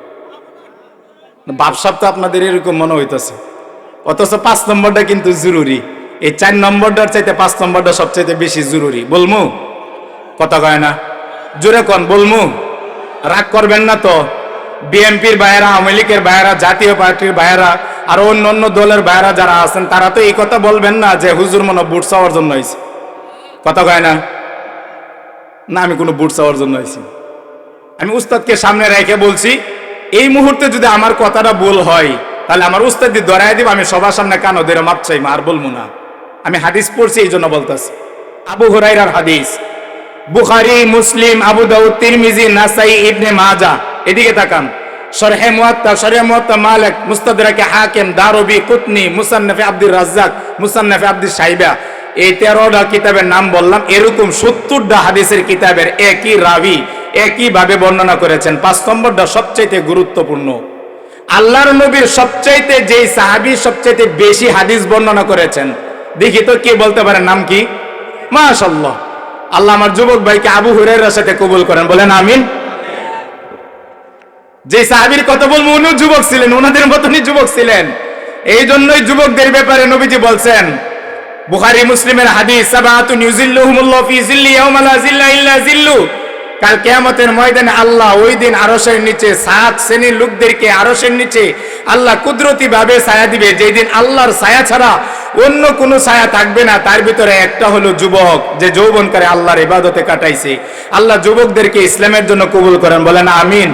ভাবসাব তো আপনাদের এরকম মনে হইতেছে, অথচ 5 নম্বরটা কিন্তু জরুরি। এই 4 নম্বরটার চাইতে 5 নম্বরটা সবচাইতে বেশি জরুরি। বলমু? কথা কয় না, জোরে কন। বলমু? রাগ করবেন না তো? বিএনপির ভাইয়েরা, আওয়ামী লীগের ভাইয়েরা, জাতীয় পার্টির ভাইয়েরা, আর অন্য অন্য দলের ভাইয়েরা যারা আছেন, তারা তো এই কথা বলবেন না যে হুজুর মনে বুট চাওয়ার জন্য হয়েছে। কথা কয় না? না, আমি কোনো বুট চাওয়ার জন্য হয়েছি। আমি উস্তাদকে সামনে রেখে বলছি, এই মুহূর্তে যদি আমার কথাটা ভুল হয় তাহলে আমার উস্তাদ দিয়ে ধরাই দিব, আমি সবার সামনে কানো ধরে মাপ চাই, আর বলবো না। আমি হাদিস পড়ছি এই জন্য বলতেছি। আবু হুরায়রার হাদিস, বুখারী, মুসলিম, আবু দাউদ, তিরমিজি, নাসাই, ইবনে মাজাহ। এদিকে তাকান। শরহে মুয়াত্তা, শরহে মুয়াত্তা মালিক, মুস্তাদরাকে হাকিম, দারবি, কুতনি, মুসান্নাফে আব্দুর রাজ্জাক, মুসান্নাফে আব্দুস সাইবা। এই 13টা কিতাবের নাম বললাম। এরকম 70টা হাদিসের কিতাবের একই রাবি একই ভাবে বর্ণনা করেছেন। 5 নম্বরটা সবচাইতে গুরুত্বপূর্ণ। আল্লাহর নবীর সবচাইতে যেই সাহাবী সবচাইতে বেশি হাদিস বর্ণনা করেছেন, দেখি তো কে বলতে পারে, নাম কি? মাশাআল্লাহ। আল্লাহ আমার যুবক ভাইকে আবু হুরায়রার সাথে কবুল করেন, বলেন আমিন। যে সাহাবীর কথা বলবো উনিও যুবক ছিলেন, ওনাদের মতনই যুবক ছিলেন। এই জন্যই যুবকদের ব্যাপারে নবীজি বলছেন, বুখারী মুসলিমের হাদিস, সাবাতুন ইউজিল্লুহুমুল্লাহু ফি জিল্লি ইয়াওমা লা জিল্লা ইল্লা জিল্লু। কাল কিয়ামতের ময়দানে আল্লাহ ওই দিন আরশের নিচে 7 শ্রেণীর লোকদেরকে আরশের নিচে আল্লাহ কুদরতি ভাবে ছায়া দিবে, যেই দিন আল্লাহর ছায়া ছাড়া অন্য কোনো ছায়া থাকবে না। তার ভিতরে একটা হলো যুবক, যে যৌবনকালে আল্লাহর ইবাদতে কাটাইছে। আল্লাহ যুবকদেরকে ইসলামের জন্য কবুল করেন, বলেন আমিন।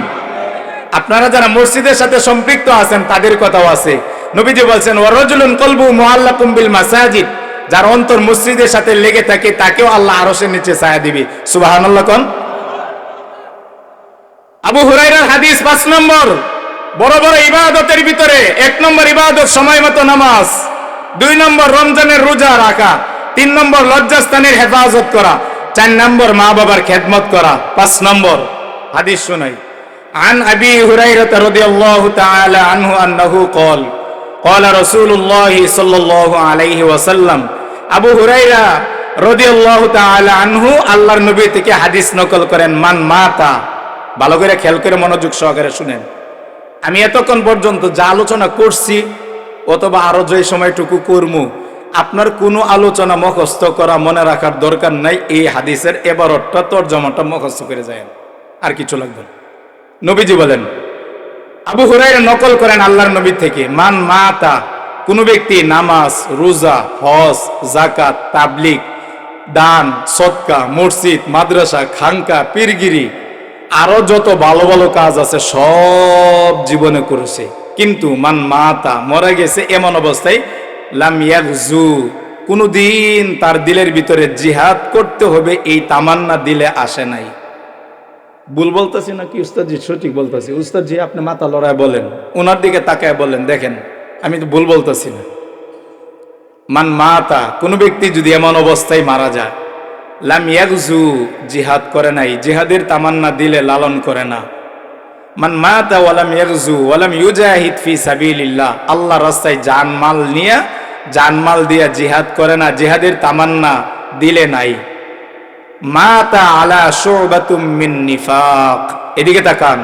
আপনারা যারা মসজিদের সাথে সম্পৃক্ত আছেন তাদের কথাও আছে। নবীজি বলছেন, ওয়ারাজুলুন কলবু মুআল্লাকুম বিল মাসাজিদ, যার অন্তর মসজিদের সাথে লেগে থাকে তাকেও আল্লাহ আরশের নিচে ছায়া দিবে। সুবহানাল্লাহ কোন। আবু হুরায়রার হাদিস 5 নম্বর বড় বড় ইবাদতের ভিতরে 1 নম্বর ইবাদত সময় মতো নামাজ, 2 নম্বর রমজানের রোজা রাখা, 3 নম্বর লজ্জাস্থানের হেফাজত করা, 4 নম্বর মা বাবার খেদমত করা, 5 নম্বর হাদিস শুনাই। عن أبي هريرة رضي الله تعالى عنه أنه قال قال رسول الله صلى الله عليه وسلم। আবু হুরায়রা রাদিয়াল্লাহু তাআলা আনহু আল্লাহর নবী থেকে হাদিস নকল করেন। মান মাতা, ভালো করে খেয়াল করে মনোযোগ সহকারে শুনেন। আমি এতক্ষণ পর্যন্ত যা আলোচনা করছি অথবা আরো যে সময়টুকু করমু, আপনার কোনো আলোচনা মুখস্থ করা মনে রাখার দরকার নাই। এই হাদিসের এবারটা তরজমাটা মুখস্থ করে যায়, আর কিছু লাগবে না। নবীজি বলেন, আবু হুরায়রা নকল করেন আল্লাহর নবী থেকে, মান মাতা, কোন ব্যক্তি নামাজ, রোজা, হজ, যাকাত, তাবলীগ, দান, সদকা, মসজিদ, মাদ্রাসা, খানকা, পীরগিরি, আরো যত ভালো ভালো কাজ আছে সব জীবনে করেছে, কিন্তু মান মাতা, মরে গেছে এমন অবস্থায়, লাম ইয়াগজু, কোনদিন তার দিলের ভিতরে জিহাদ করতে হবে এই তামান্না দিলে আসে নাই। ভুল বলতেছি নাকি উস্তাদজি? সঠিক বলতেছি। উস্তাদজি আপনি মাথা লড়ায় বলেন, ওনার দিকে তাকায় বলেন, দেখেন আমি তো ভুল বলতেছি না। মান মাতা, কোন ব্যক্তি যদি এমন অবস্থায় মারা যায়, লাম ইয়াগজু, জিহাদ করে নাই, জিহাদের তামান্না দিলে লালন করে না। মান মাতা ওয়ালাম ইয়াগজু ওয়ালাম ইউজাহিদ ফি সাবিলিল্লাহ, আল্লাহর রাস্তায় জানমাল দিয়া জিহাদ করে না, জিহাদের তামান্না দিলে নাই। মাতা আলা শুবাতুম মিন নিফাক, এদিকে তাকান।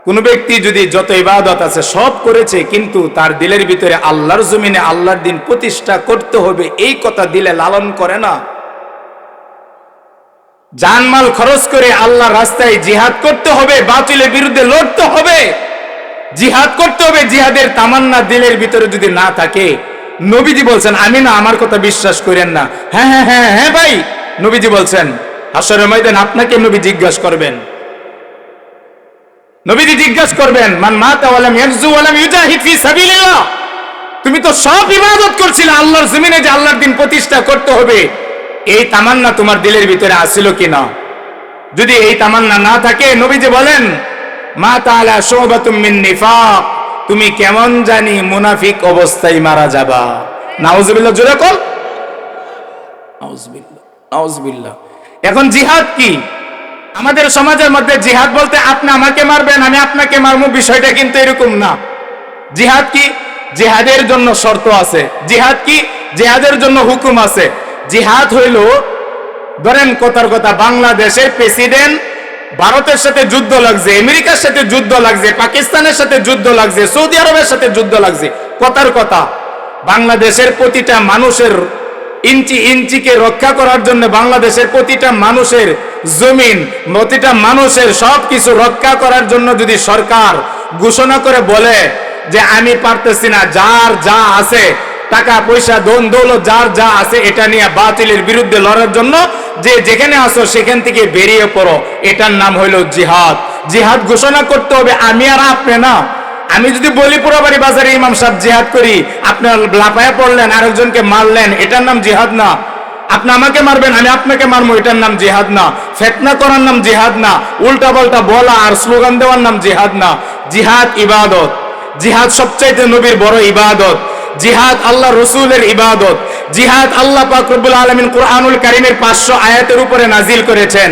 কোন ব্যক্তি যদি যত ইবাদত আছে সব করেছে, কিন্তু তার দিলের ভিতরে আল্লাহর জমিনে আল্লাহর দিন প্রতিষ্ঠা করতে হবে এই কথা দিলে লালন করে না, জানমাল খরচ করে আল্লাহর রাস্তায় জিহাদ করতে হবে, বাতিলের বিরুদ্ধে লড়তে হবে, জিহাদ করতে হবে। জিহাদের তামান্না দিলের ভিতরে যদি না থাকে, নবীজি বলছেন, আমি না, আমার কথা বিশ্বাস করেন না, হ্যাঁ হ্যাঁ হ্যাঁ হ্যাঁ ভাই, নবীজি বলছেন হাশরের ময়দানে আপনাকে নবী জিজ্ঞাসা করবেন, নবীজি জিজ্ঞাসা করবেন, মান মাতা ওয়া লাম ইয়াগজু ওয়া লাম ইউজাহিদ ফি সাবিলিল্লাহ, তুমি তো সব ইবাদত করছিলে আল্লাহর জমিনে, যে আল্লাহর দিন প্রতিষ্ঠা করতে হবে, এই তামান্না তোমার দিলের ভিতরে আসিল কিনা? যদি এই তামান্না না থাকে, নবীজি বলেন, মা তাআলা শুবাতুম মিন নিফাক, তুমি কেমন জানি মুনাফিক অবস্থায় মারা যাবা। নাউজুবিল্লাহ, জোরে কর নাউজুবিল্লাহ, নাউজুবিল্লাহ। এখন জিহাদ কি? আমাদের সমাজের মধ্যে জিহাদ বলতে আপনি আমাকে মারবেন, আমি আপনাকে মারবো, বিষয়টা কিন্তু এরকম না। জিহাদ কি? জিহাদের জন্য শর্ত আছে। জিহাদ কি? জিহাদের জন্য হুকুম আছে। জিহাদ হইল, ধরেন কথার কথা, বাংলাদেশের প্রেসিডেন্ট ভারতের সাথে যুদ্ধ লাগছে, আমেরিকার সাথে যুদ্ধ লাগছে, পাকিস্তানের সাথে যুদ্ধ লাগছে, সৌদি আরবের সাথে যুদ্ধ লাগছে। কথার কথা, বাংলাদেশের প্রতিটা মানুষের ইঞ্চি ইঞ্চিকে রক্ষা করার জন্য, বাংলাদেশের প্রতিটা মানুষের জমিন, প্রতিটা মানুষের সবকিছু রক্ষা করার জন্য যদি সরকার ঘোষণা করে বলে যে আমি পারতেছি না, যার যা আছে টাকা পয়সা ধন দৌলত যার যা আছে এটা নিয়ে বাতিলের বিরুদ্ধে লড়ার জন্য যে যেখানে আসো সেখান থেকে বেরিয়ে পড়ো, এটার নাম হইল জিহাদ। জিহাদ ঘোষণা করতে হবে, আমি আর আপনি না। আমি যদি বলি পুরাবাড়ি বাজারে ইমাম সাহেব জিহাদ করি, আপনার লাফায়া পড়লেন, আরেকজনকে মারলেন, এটার নাম জিহাদ না। আপনি আমাকে মারবেন, আমি আপনাকে মারবো, এটার নাম জিহাদ না। ফিতনা করার নাম জিহাদ না। উল্টা পাল্টা বলা আর স্লোগান দেওয়ার নাম জিহাদ না। জিহাদ ইবাদত। জিহাদ সবচাইতে নবীর বড় ইবাদত। জিহাদ আল্লাহ রসুলের ইবাদত। জিহাদ আল্লাহ পাক রব্বুল আলামিন কুরআনুল কারীমের 500 আয়াতের উপরে নাজিল করেছেন।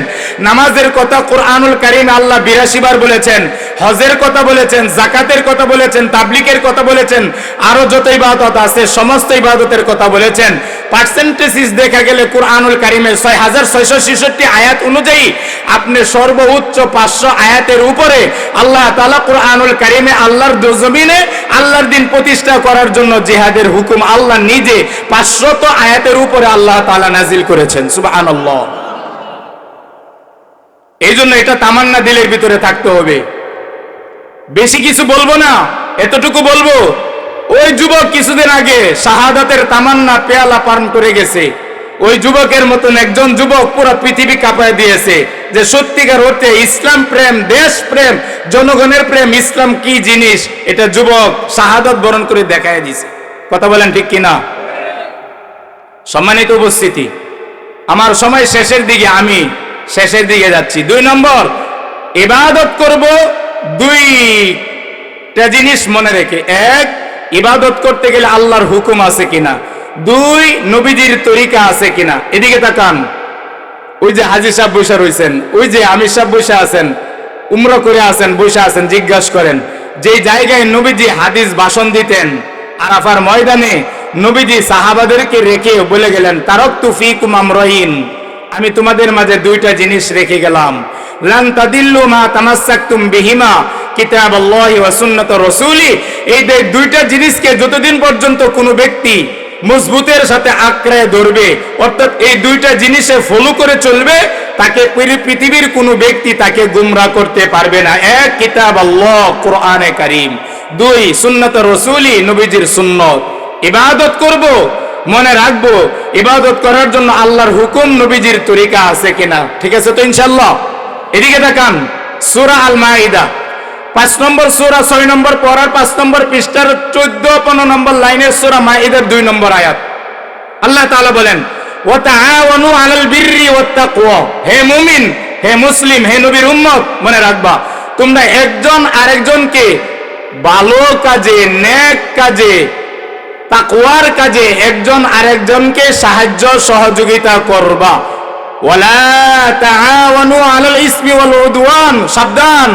নামাজের কথা কুরআনুল কারীমে আল্লাহ 82 বার বলেছেন, হজের কথা বলেছেন, যাকাতের কথা বলেছেন, তাবলীগের কথা বলেছেন, আরো যত ইবাদত আছে সমস্ত ইবাদতের কথা বলেছেন। পার্সেন্টেজ দেখা গেলে কুরআনুল কারীমের 6666 আয়াত অনুযায়ী আপনি সর্বোচ্চ 500 আয়াতের উপরে আল্লাহ তাআলা কুরআনুল কারীমে আল্লাহর জমিনে আল্লাহর দিন প্রতিষ্ঠা করার জন্য জিহাদের হুকুম আল্লাহ নিজে 500 আয়াতের উপরে আল্লাহ তাআলা নাজিল করেছেন। সুবহানাল্লাহ। এই জন্য এটা তামান্না দিলের ভিতরে থাকতে হবে। বেশি কিছু বলবো না, এতটুকু বলবো, ওই যুবক কিছুদিন আগে শাহাদাতের তামান্না পেয়ালা পান করে গেছে। ওই যুবকের মতন একজন যুবক পুরো পৃথিবী কাঁপায় দিয়েছে যে সত্যিকার অর্থে ইসলাম প্রেম, দেশ প্রেম, জনগণের প্রেম, ইসলাম কি জিনিস, এটা যুবক শাহাদাত বরণ করে দেখায় দিছে। কথা বলেন ঠিক কিনা? সম্মানিত উপস্থিতি, আমার সময় শেষের দিকে, আমি শেষের দিকে যাচ্ছি। 2 নম্বর, ইবাদত করব 2টা জিনিস মনে রেখে। 1, ইবাদত করতে গেলে আল্লাহর হুকুম আছে কিনা। 2, নবীজির তরিকা আছে কিনা। এদিকে তাকান, ওই যে হাজী সাহেব বসে রয়েছেন, ওই যে আমির সাহেব বসে আছেন, উমরা করে আছেন, বসে আছেন, জিজ্ঞাসা করেন যেই জায়গায় নবীজি হাদিস ভাষণ দিতেন, আরাফার ময়দানে নবীজি সাহাবাদেরকে রেখে বলে গেলেন, তারাকতু ফীকুম আমরাইন, আমি তোমাদের মাঝে 2টা জিনিস রেখে গেলাম। লান তাদিল্লু মা তামাসসাকতুম বিহিমা, কিতাবাল্লাহি ওয়া সুন্নাত রাসূলি। এই 2টা জিনিসকে যতদিন পর্যন্ত কোনো ব্যক্তি মজবুতের সাথে আঁকড়ে ধরবে, অর্থাৎ এই 2টা জিনিসে ফলো করে চলবে, তাকে পৃথিবীর কোনো ব্যক্তি তাকে গুমরাহ করতে পারবে না। 1, কিতাবাল্লাহ, কোরআনে কারীম। 2, সুন্নাত রাসূলি, নবীজির সুন্নত। ইবাদত করব, মনে রাখবো ইবাদত করার জন্য আল্লাহর হুকুম, নবীজির তরিকা আছে কিনা। ঠিক আছে তো ইনশাআল্লাহ? এদিকে তাকান, সূরা আল মাইদা 5 নম্বর সূরা, 6 নম্বর পড়ার 5 নম্বর পৃষ্ঠার 14-15 নম্বর লাইনের সূরা মাইদার 2 নম্বর আয়াত। আল্লাহ তাআলা বলেন, ওয়া তাআওয়ানু আলাল বিররি ওয়াত তাকওয়া। হে মুমিন, হে মুসলিম, হে নবীর উম্মত, মনে রাখবা তোমরা একজন আরেকজনকে ভালো কাজে, নেক কাজে, তাকওয়ার কাজে একজন আরেকজনকে সাহায্য সহযোগিতা করবা। ওয়ালা তাআওয়ানু আলাল ইসমি ওয়াল উদওয়ান। সাবধান,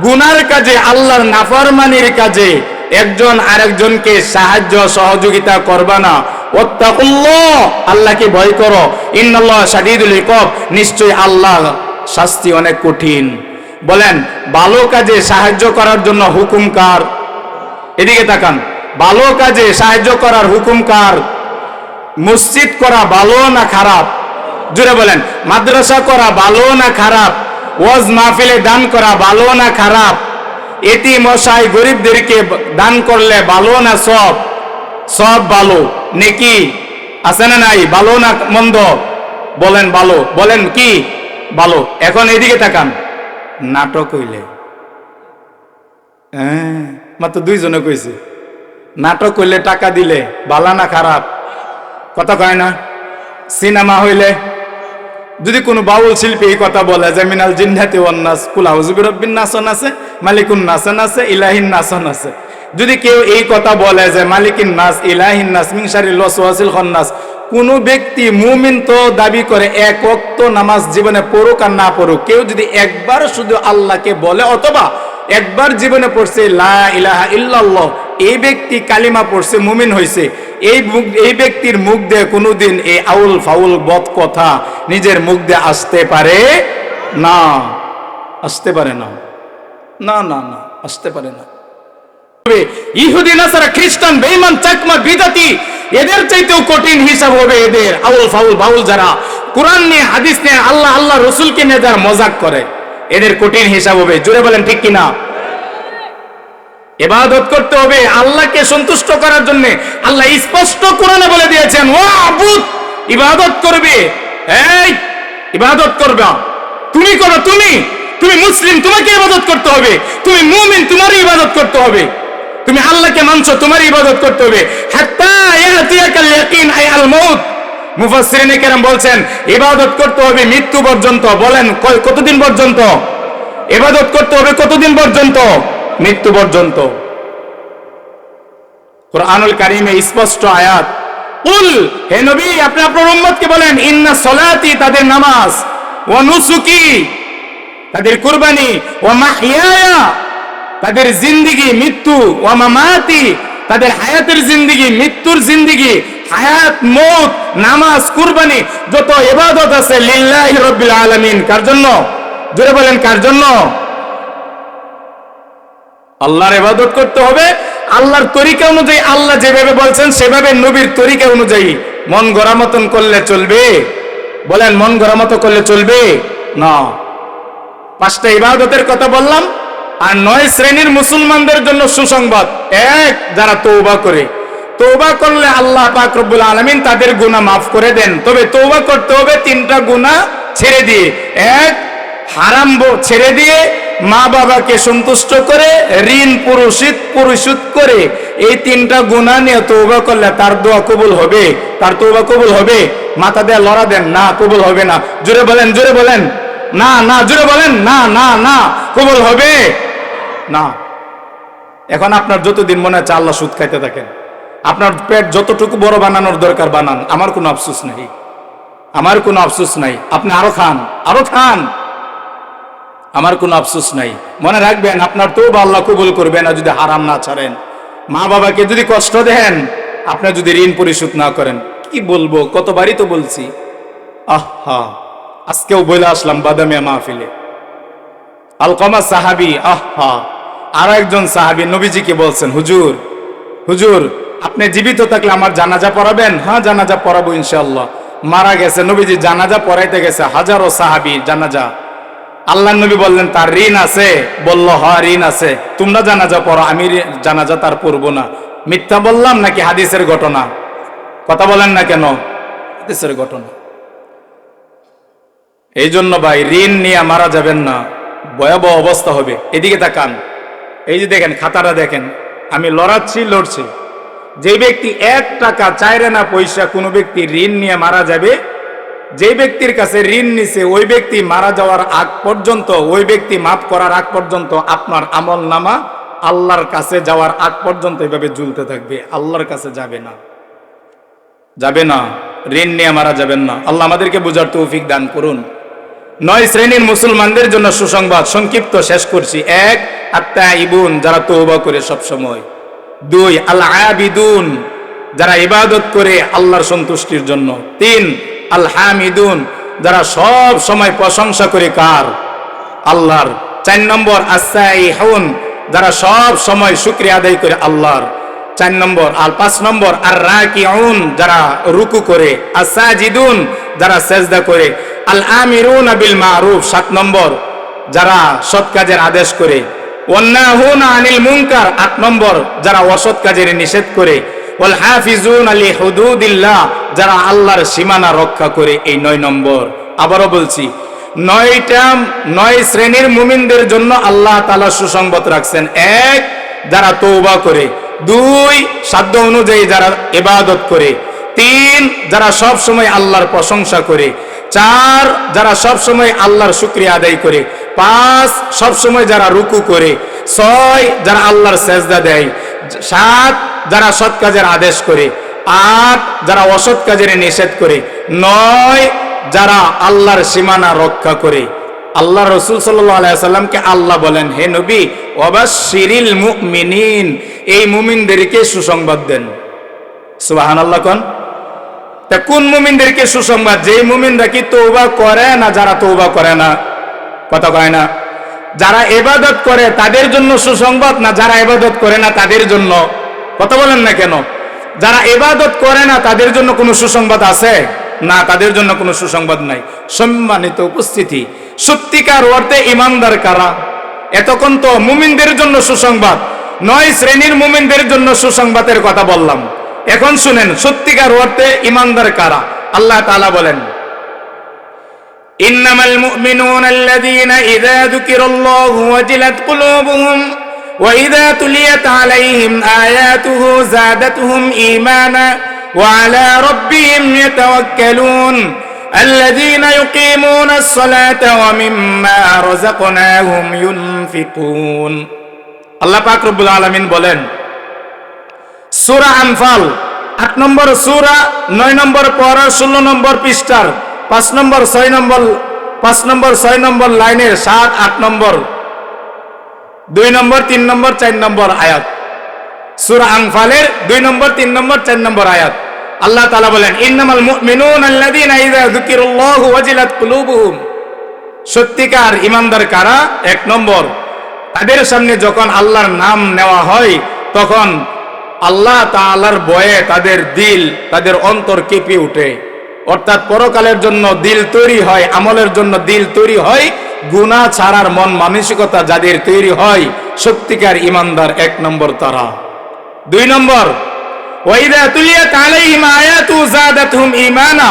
গুনার কাজে, আল্লাহর নাফরমানির কাজে একজন আরেকজনকে সাহায্য সহযোগিতা করবা না। ওয়াত্তাকুল্লাহ, আল্লাহকে ভয় করো। ইন্নাল্লাহা শাদীদুল ইকাব, নিশ্চয় আল্লাহ শাস্তি অনেক কঠিন। বলেন, ভালো কাজে সাহায্য করার জন্য হুকুম কার? এদিকে তাকান, ভালো কাজে সাহায্য করার হুকুম কার? মসজিদ করা ভালো না খারাপ? জোরে বলেন। মাদ্রাসা করা ভালো না খারাপ? ওয়াজ মাহফিলে দান করা ভালো না খারাপ? এতিম অসহায় গরিবদেরকে দান করলে ভালো না সব? সব ভালো, নেকি আছে না নাই? ভালো না মন্দ? বলেন ভালো, বলেন কি ভালো? এখন এদিকে তাকান, নাটক হইলে মাত্র দুইজনে কইছে নাটক হইলে টাকা দিলে ভালো না খারাপ? কথা কয় না? সিনেমা হইলে যদি কোনো বাউল শিল্পী এই কথা বলে যে মিনাল জিন্নাতি ওয়ান নাস কুল আউযু বিরাব্বিন নাসন আছে, মালিকুন নাসন আছে, ইলাহিন নাসন আছে, যদি কেউ এই কথা বলে যে মালিকিন নাস, ইলাহিন নাস, মিন শারিল ওয়াসওয়াসিল খান্নাস, কোন ব্যক্তি মুমিন তো দাবি করে এক ওয়াক্ত নামাজ জীবনে পড়ুক আর না পড়ুক, কেউ যদি একবার শুধু আল্লাহকে বলে অথবা একবার জীবনে পড়ছে লা ইলাহা ইল্লাল্লাহ, এই ব্যক্তি কালিমা পড়ছে, মুমিন হয়েছে, এই ব্যক্তির মুখ দিয়ে কোনোদিন এই আউল ফাউল বদ কথা নিজের মুখ দিয়ে আসতে পারে না। আসতে পারে না, না না না, আসতে পারে না। ইহুদি নাসারা খ্রিস্টান বেঈমান চাকমা বিদাতি এদের চাইতেও কঠিন হিসাব হবে এদের। আউল ফাউল বাউল যারা কোরআন নিয়ে হাদিস নিয়ে আল্লাহ আল্লাহ রসুলকে নিয়ে যারা মজাক করে, এদের কঠিন হিসাব হবে। জোরে বলেন ঠিক কিনা? ইবাদত করতে হবে আল্লাহকে সন্তুষ্ট করার জন্য। আল্লাহ স্পষ্ট কোরআনে বলে দিয়েছেন ও আবুদ, ইবাদত করবে, এই ইবাদত করবা, তুমি করো, তুমি মুসলিম, তোমাকে ইবাদত করতে হবে, তুমি মুমিন, তোমারই ইবাদত করতে হবে, তুমি আল্লাহকে মানছো, তোমারই ইবাদত করতে হবে। হাত্তা ইয়াতিয়াকাল ইয়াকিন আই আল মাউত। মুফাসসিরিনে কেরাম বলছেন ইবাদত করতে হবে মৃত্যু পর্যন্ত। বলেন কতদিন পর্যন্ত ইবাদত করতে হবে? কতদিন পর্যন্ত? মৃত্যু পর্যন্ত। কুরআনুল কারীমে স্পষ্ট আয়াত, কুল, হে নবী আপনি আপনার উম্মতকে বলেন, ইন্না সলাতি, তাদের নামাজ, ওয়া নুসুকি, তাদের কুরবানি, ওয়া মাহইয়ায়া, তাদের জিন্দেগি মৃত্যু, ওয়া মামাতি, তাদের হায়াতের জিন্দেগি মৃত্যুর জিন্দেগি, হায়াত মওত, নামাজ কুরবানি যত ইবাদত আছে লিল্লাহি রাব্বিল আলামিন। কার জন্য? জোরে বলেন কার জন্য? আল্লাহর ইবাদত করতে হবে আল্লাহর তরিকা অনুযায়ী। আল্লাহ যেভাবে বলছেন সেভাবে, নবীর তরিকা অনুযায়ী। মন গড়া মতন করলে চলবে? বলেন মন গড়া মতো করলে চলবে না। 5টা ইবাদতের কথা বললাম। আর 9 শ্রেণীর মুসলমানদের জন্য সুসংবাদ। এক, যারা তওবা করে, তওবা করলে আল্লাহ পাক রব্বুল আলামিন তাদের গুনাহ maaf করে দেন। তবে তওবা করতে হবে 3টা গুনাহ ছেড়ে দিয়ে। এক, হারাম ছেড়ে দিয়ে, মা বাবাকে সন্তুষ্ট করে, ঋণ পরিশোধ করে, এই 3টা গুনাহ নিয়ে তওবা করলে তার দোয়া কবুল হবে। তার তওবা কবুল হবে? মাথা দিয়ে লড়া দেন, না কবুল হবে না। জোরে বলেন, জোরে বলেন না, না, জোরে বলেন না, না, না, কবুল হবে না। এখন আপনার যতদিন মনে হচ্ছে আল্লাহ সুদ খাইতে থাকেন, আপনার পেট যতটুকু বড় বানানোর দরকার বানান, আমার কোনো আফসোস নাই, আমার কোনো আফসোস নাই। আপনি আরো খান, আরো খান, আমার কোনো আফসোস নাই। মনে রাখবেন আপনার তওবা আল্লাহ কবুল করবে না যদি হারাম না ছাড়েন। মা বাবাকে যদি কষ্ট দেন, আপনি যদি ঋণ পরিশোধ না করেন, কি বলবো, কতবারই তো বলছি। আহা, আজকেও বলে আসলাম বাদামিয়া মাহফিলে, আলকামা সাহাবী, আহা, আর একজন সাহাবী নবীজিকে বলছেন, হুজুর, হুজুর আপনি জীবিত থাকলে আমার জানাজা পড়াবেন? হ্যাঁ, জানাজা পড়াবো ইনশাআল্লাহ। মারা গেছে, নবীজি জানাজা পড়াইতে গেছে, হাজারো সাহাবী জানাজা। আল্লাহ নবী বললেন তার ঋণ আছে? বলল হ্যাঁ ঋণ আছে, তোমরা জানাজা পড়ো, আমি জানাজা তার পড়বো না। মিথ্যা বললাম নাকি হাদিসের ঘটনা? কথা বলেন না কেন? হাদিসের ঘটনা। এই জন্য ভাই ঋণ নিয়ে মারা যাবেন না, ভয়াবহ অবস্থা হবে। এদিকে তাকান, এই যে দেখেন খাতাটা দেখেন, আমি লড়ছি। যে ব্যক্তি 1 টাকা চাইরে না পয়সা কোনো ব্যক্তি ঋণ নিয়ে মারা যাবে, যে ব্যক্তির কাছে ঋণ নিছে ওই ব্যক্তি মারা যাওয়ার আগ পর্যন্ত, ওই ব্যক্তি মাফ করার আগ পর্যন্ত আপনার আমল নামা আল্লাহর কাছে যাওয়ার আগ পর্যন্ত এভাবে ঝুলতে থাকবে, আল্লাহর কাছে যাবে না, যাবে না। ঋণ নিয়ে মারা যাবেন না। আল্লাহ আমাদেরকে বুঝার তৌফিক দান করুন। 9 শ্রেণীর মুসলমানদের জন্য সুসংবাদ, সংক্ষিপ্ত শেষ করছি। 1, আত-তাইবুন, যারা তওবা করে সব সময়। 2, আল-আবিদুন, যারা ইবাদত করে আল্লাহর সন্তুষ্টির জন্য। 3, আল-হামিদুন, যারা সব সময় প্রশংসা করে কার? আল্লাহর। 4 নম্বর আস-সাইহুন, যারা সব সময় শুকরিয়া আদায় করে আল্লাহর। 4 নম্বর। আর 5 নম্বর আর-রাকিউন, যারা রুকু করে। আস-সাজিদুন, যারা সেজদা করে। আল আমিরুনা বিল মারুফ 7 নম্বর, যারা সৎ কাজের আদেশ করে। ওয়ান্নাহুনা আনিল মুনকার 8 নম্বর, যারা অসৎ কাজের নিষেধ করে। ওয়াল হাফিজুনা লি হুদুদিল্লাহ, যারা আল্লাহর সীমানা রক্ষা করে। এই 9 নম্বর। আবারও বলছি, 9 শ্রেণীর মুমিনদের জন্য আল্লাহ তাআলা সুসংবাদ রাখছেন। 1, যারা তওবা করে। 2, সাধ্য অনুযায়ী যারা ইবাদত করে। 3, যারা সব সময় আল্লাহর প্রশংসা করে। 4, যারা সব সময় আল্লাহর শুকরিয়া আদায় করে। 5, সব সময় যারা রুকু করে। 6, যারা আল্লাহর সেজদা দেয়। 7, যারা সৎ কাজের আদেশ করে। 8, যারা অসৎ কাজের নিষেধ করে। 9, যারা আল্লাহর সীমানা রক্ষা করে। আল্লাহ রাসূল সাল্লাল্লাহু আলাইহি সাল্লামকে আল্লাহ বলেন, হে নবী, ওয়াবাশশিরিল মুমিনিন, এই মুমিনদেরকে সুসংবাদ দেন। সুবহানাল্লাহ। তা কোন মুমিনদেরকে সুসংবাদ? যে মুমিনরা কি তওবা করে না, যারা তওবা করে না? কথা কয় না। যারা ইবাদত করে তাদের জন্য সুসংবাদ, না যারা ইবাদত করে না তাদের জন্য? কথা বলেন না কেন? যারা ইবাদত করে না তাদের জন্য কোনো সুসংবাদ আছে? না, তাদের জন্য কোনো সুসংবাদ নাই। সম্মানিত উপস্থিতি, সত্যিকার অর্থে ইমানদার কারা? এতক্ষণ তো মুমিনদের জন্য সুসংবাদ, 9 শ্রেণীর মুমিনদের জন্য সুসংবাদের কথা বললাম। এখন শুনেন সত্যিকার অর্থে ইমানদার কারা। আল্লাহ তাআলা বলেন, ইন্নামাল মুমিনুনা আল্লাযীনা ইযা যুকিরাল্লাহু ওয়াজিলাত কুলুবুহুম ওয়া ইযা তুলিয়াত আলাইহিম আয়াতুহু যাদাতুহুম ঈমানা ওয়া আলা রাব্বিহিম ইয়াতাওয়াক্কালুন الذين يقيمون الصلاة ومما رزقناهم ينفقون। আল্লাহ পাক রব্বুল আলামিন বলেন, সূরা আনফাল 8 নম্বর সূরা, 9 নম্বর পারা, 16 নম্বর পৃষ্ঠার 5 নম্বর 6 নম্বর লাইনের 7, 8 নম্বর, 2 নম্বর, 3 নম্বর, 4 নম্বর আয়াত। সূরা আনফালের 2 নম্বর, 3 নম্বর, 4 নম্বর আয়াত। আল্লাহ তাআলা বলেন, ইন্নামাল মুমিনুনা আল্লাযীনা ইযা যুকিরাল্লাহু ওয়াজিলাত কুলুবুহুম। সত্যিকার ঈমানদার কারা? 1 নম্বর, তাদের সামনে যখন আল্লাহর নাম নেওয়া হয় তখন আল্লাহ তাআলার ভয়ে তাদের দিল, তাদের অন্তর কেঁপে ওঠে। অর্থাৎ পরকালের জন্য দিল তৈরি হয়, আমলের জন্য দিল তৈরি হয়, গুনাহ ছাড়ার মন মানসিকতা যাদের তৈরি হয়, সত্যিকার ঈমানদার 1 নম্বর তারা। 2 নম্বর, ওয়াইদা তুলিয়াত আলাইহিম আয়াতু যাদাতুহুম ঈমানা।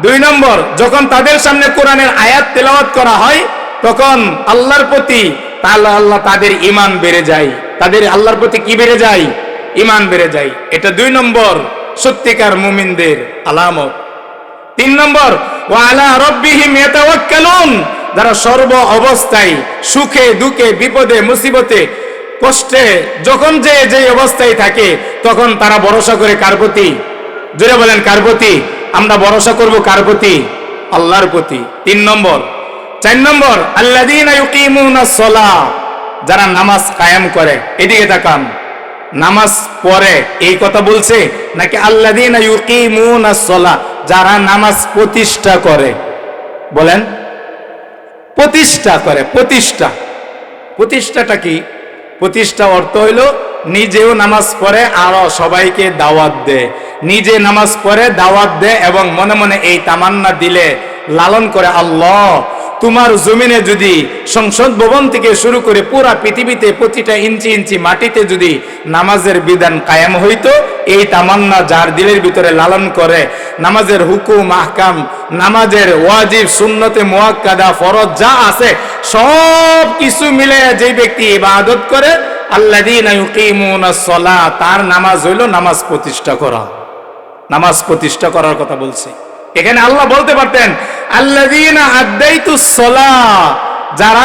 2 নম্বর, যখন তাদের সামনে কোরআনের আয়াত তেলাওয়াত করা হয় তখন আল্লাহর প্রতি আল্লাহ তাদের ঈমান বেড়ে যায়। তাদের আল্লাহর প্রতি কি বেড়ে যায়? ঈমান বেড়ে যায়। এটা 2 নম্বর সত্যিকার মুমিনদের আলামত। 3 নম্বর, ওয়া আলা রাব্বিহিম ইয়াতাওয়াক্কালুন, যারা সর্ব অবস্থায়, সুখে দুঃখে, বিপদে মুসিবতে, কষ্টে, যখন যে অবস্থায় থাকে তখন তারা ভরসা করে কার প্রতি? জোরে বলেন, কার প্রতি? আমরা ভরসা করব কার প্রতি? আল্লাহর প্রতি। 3 নম্বর। 4 নম্বর, আল্লাযীনা ইউকিমুনাস সালাহ, যারা নামাজ কায়েম করে। এদিকে তাকান, নামাজ পড়ে এই কথা বলছে নাকি আল্লাযীনা ইউকিমুনাস সালাহ, যারা নামাজ প্রতিষ্ঠা করে? বলেন, প্রতিষ্ঠা করে। প্রতিষ্ঠাটা কি? প্রতিষ্ঠা অর্থ হইল নিজেও নামাজ পড়ে আর সবাইকে দাওয়াত দেয়। নিজে নামাজ পড়ে দাওয়াত দেয় এবং মনে মনে এই তামান্না দিলে লালন করে, আল্লাহ তোমার জমিনে যদি সংসদ ভবন থেকে শুরু করে পুরা পৃথিবীতে প্রতিটা ইঞ্চি ইঞ্চি মাটিতে যদি নামাজের বিধান কায়েম হইতো, এই তামান্না যার দিলের ভিতরে লালন করে, নামাজের হুকুম আহকাম, নামাজের ওয়াজিব, সুন্নতে মুআক্কাদা, ফরজ যা আছে সব কিছু মিলে যে ব্যক্তি ইবাদত করে, আল্লাযীনা ইউকিমুনাস সালাহ, তার নামাজ হইল নামাজ প্রতিষ্ঠা করা। নামাজ প্রতিষ্ঠা করার কথা বলছে। এখানে আল্লাহ বলতে পারতেন আল্লাযীনা আদাইতুস সালাহ, যারা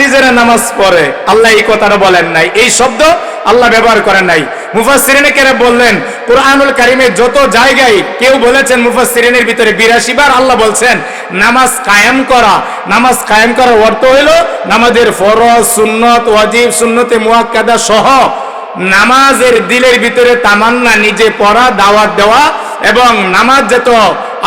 নিজেরা নামাজ পড়ে। আল্লাহ এই কথাটা বলেন নাই, এই শব্দ আল্লাহ ব্যবহার করেন নাই। মুফাসসিরিনে কেরাম বললেন, কুরআনুল কারীমে যত জায়গায় কেউ বলেছেন, মুফাসসিরিনের ভিতরে 82 বার আল্লাহ বলছেন নামাজ কায়েম করা। নামাজ কায়েম করার অর্থ হইল নামাজের ফরজ, সুন্নত, ওয়াজিব, সুন্নতে মুআক্কাদা সহ নামাজের দিলের ভিতরে তামান্না, নিজে পড়া, দাওয়াত দেওয়া এবং নামাজ যত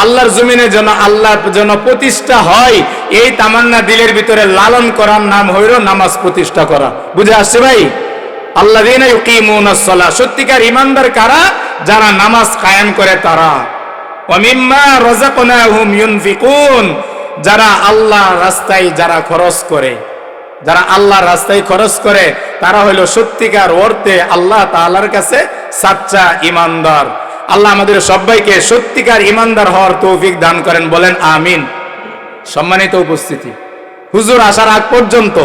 আল্লাহর জমিনে যেন আল্লাহর জন্য প্রতিষ্ঠা হয়, এই তামান্না দিলের ভিতরে লালন করার নাম হইল নামাজ প্রতিষ্ঠা করা। বুঝে আসছে ভাই? আল্লাযীনা ইউকিমুনাস সালাহ, সত্যিকার ঈমানদার কারা? যারা নামাজ কায়েম করে তারা। ওয়া মিম্মা রাযাকনাহুম ইউনফিকুন, যারা আল্লাহর রাস্তায় যারা খরচ করে, যারা আল্লাহর রাস্তায় খরচ করে তারা হলো সত্যিকার অর্থে আল্লাহ তাআলার কাছে সাচ্চা ঈমানদার। আল্লাহ আমাদের সবাইকে সত্যিকার ঈমানদার হওয়ার তৌফিক দান করেন, বলেন আমিন। সম্মানিত উপস্থিতি, হুজুর আসার আগ পর্যন্ত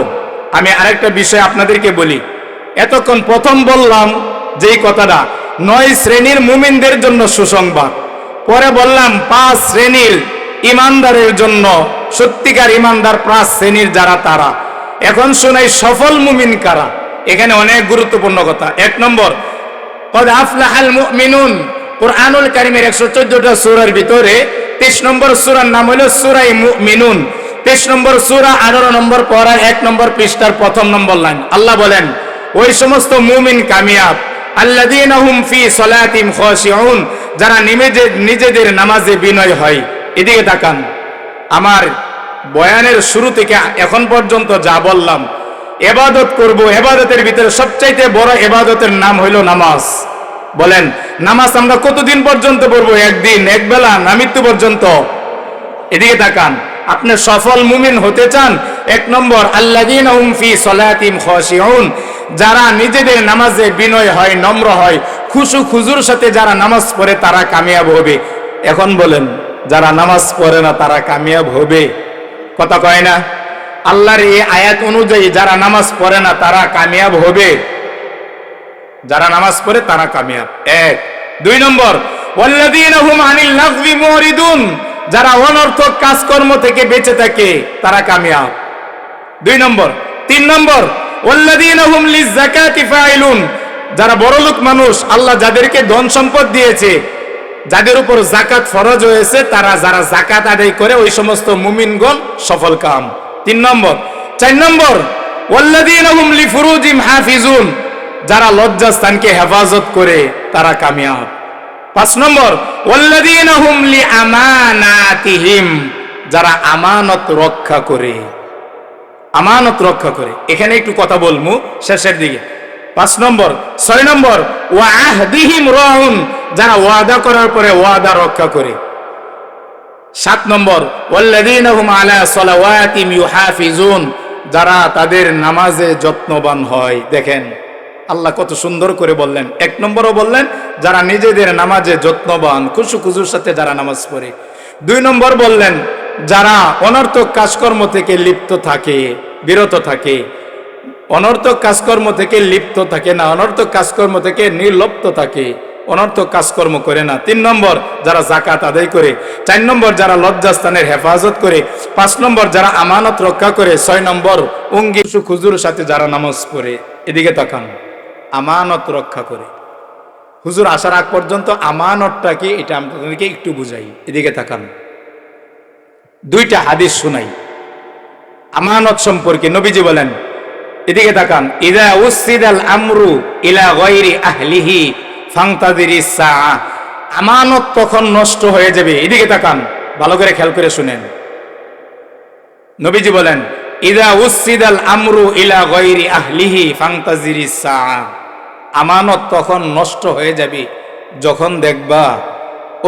আমি আরেকটা বিষয় আপনাদেরকে বলি। এতক্ষণ প্রথম বললাম যেই কথাটা 9 শ্রেণীর মুমিনদের জন্য সুসংবাদ, পরে বললাম 5 শ্রেণীর ঈমানদারের জন্য, সত্যিকার ঈমানদার 5 শ্রেণীর যারা তারা। এখন শোনাই সফল মুমিন কারা। এখানে অনেক গুরুত্বপূর্ণ কথা। 1 নম্বর, কদ আফলাহাল মুমিনুন। কুরআনুল কারীমের 114টা সূরার ভিতরে 23 নম্বর সূরার নাম হলো সূরা মুমিনুন। 23 নম্বর সূরা 18 নম্বর পড়ার 1 নম্বর পৃষ্ঠার প্রথম নম্বর লাইন। আল্লাহ বলেন ওই সমস্ত মুমিন কামিয়াব, আল্লাযীনা হুম ফি সালাতিহিম খাশিউন, যারা নিজেদের নামাজে বিনয় হয়। এদিকে তাকান, আমার বয়ানের শুরু থেকে এখন পর্যন্ত যা বললাম, ইবাদত করব, ইবাদতের ভিতরে সবচাইতে বড় ইবাদতের নাম হইল নামাজ। বলেন নামাজ আমরা কতদিন পর্যন্ত পড়বো? একদিন, একবেলা, না মৃত্যু পর্যন্ত? এদিকে তাকান, আপনি সফল মুমিন হতে চান, 1 নম্বর আল্লাযীনা হুম ফি সালাতিহিম খাশিউন, যারা নিজেদের নামাজে বিনয় হয়, নম্র হয়, খুশু খুজুর সাথে যারা নামাজ পড়ে তারা কামিয়াব হবে। এখন বলেন যারা নামাজ পড়ে না তারা কামিয়াব হবে? কথা কয় না? আল্লাহর এই আয়াত অনুযায়ী যারা নামাজ পড়ে না তারা কামিয়াব হবে? যারা নামাজ পড়ে তারা কামিয়াব। 1। 2 নম্বর ওয়াল্লাযীনা হুম আনিল লাগবি মুরিদুন, যারা অনর্থক কাজকর্ম থেকে বেঁচে থাকে তারা কামিয়াব। 2 নম্বর। 3 নম্বর ওয়াল্লাযীনা হুম লিযাকাতি ফাইলুন, যারা বড়লোক মানুষ, আল্লাহ যাদেরকে ধন সম্পদ দিয়েছে, যাদের উপর যাকাত ফরজ হয়েছে, তারা যারা যাকাত আদায় করে ওই সমস্ত মুমিনগণ সফল কাম। 3 নম্বর। 4 নম্বর ওয়াল্লাযীনা হুম লিফুরুজিহিম হাফিজুন, যারা লজ্জাস্থানকে হেফাজত করে তারা কামিয়াব। 5 নম্বর ওয়াল্লাযীনা হুম লিআমানাতিহিম, যারা আমানত রক্ষা করে, আমানত রক্ষা করে। এখানে একটু কথা বলবো শেষের দিকে। 5 নম্বর। 6 নম্বর ওয়া আহদিহিম রাউন, যারা ওয়াদা করার পরে ওয়াদা রক্ষা করে। 7 নম্বর ওয়াল্লাযীনা হুম আলা সালাওয়াতিহিম ইউহাফিজুন, যারা তাদের নামাজে যত্নবান হয়। দেখেন আল্লাহ কত সুন্দর করে বললেন। 1 নম্বরও বললেন যারা নিজেদের নামাজে যত্নবান, খুশু খুজুর সাথে যারা নামাজ পড়ে। 2 নম্বর বললেন যারা অনর্থক কাজকর্ম থেকে লিপ্ত থাকে, বিরত থাকে, অনর্থক কাজকর্ম থেকে লিপ্ত থাকে না, অনর্থক কাজকর্ম থেকে নির্লিপ্ত থাকে, অনর্থক কাজকর্ম করে না। 3 নম্বর যারা যাকাত আদায় করে। 4 নম্বর যারা লজ্জাস্থানের হেফাজত করে। 5 নম্বর যারা আমানত রক্ষা করে। 6 নম্বর অঙ্গি খুজুর সাথে যারা নামাজ পড়ে। এদিকে তাকান, আমানত রক্ষা করে। হুজুর আসার আগ পর্যন্ত আমানতটা কি এটা আপনাদেরকে একটু বুঝাই। এদিকে তাকান, 2টা হাদিস শোনাই আমানত সম্পর্কে। নবীজি বলেন, এদিকে তাকান, ইযা উসিদাল আমরু ইলা গায়রি আহলিহি ফান্তাযিরিস সাআ, আমানত তখন নষ্ট হয়ে যাবে। এদিকে তাকান, ভালো করে খেয়াল করে শুনেন। নবীজি বলেন ইযা উসিদাল আমরু ইলা গায়রি আহলিহি ফান্তাযিরিস সাআ, আমানত তখন নষ্ট হয়ে যাবে যখন দেখবা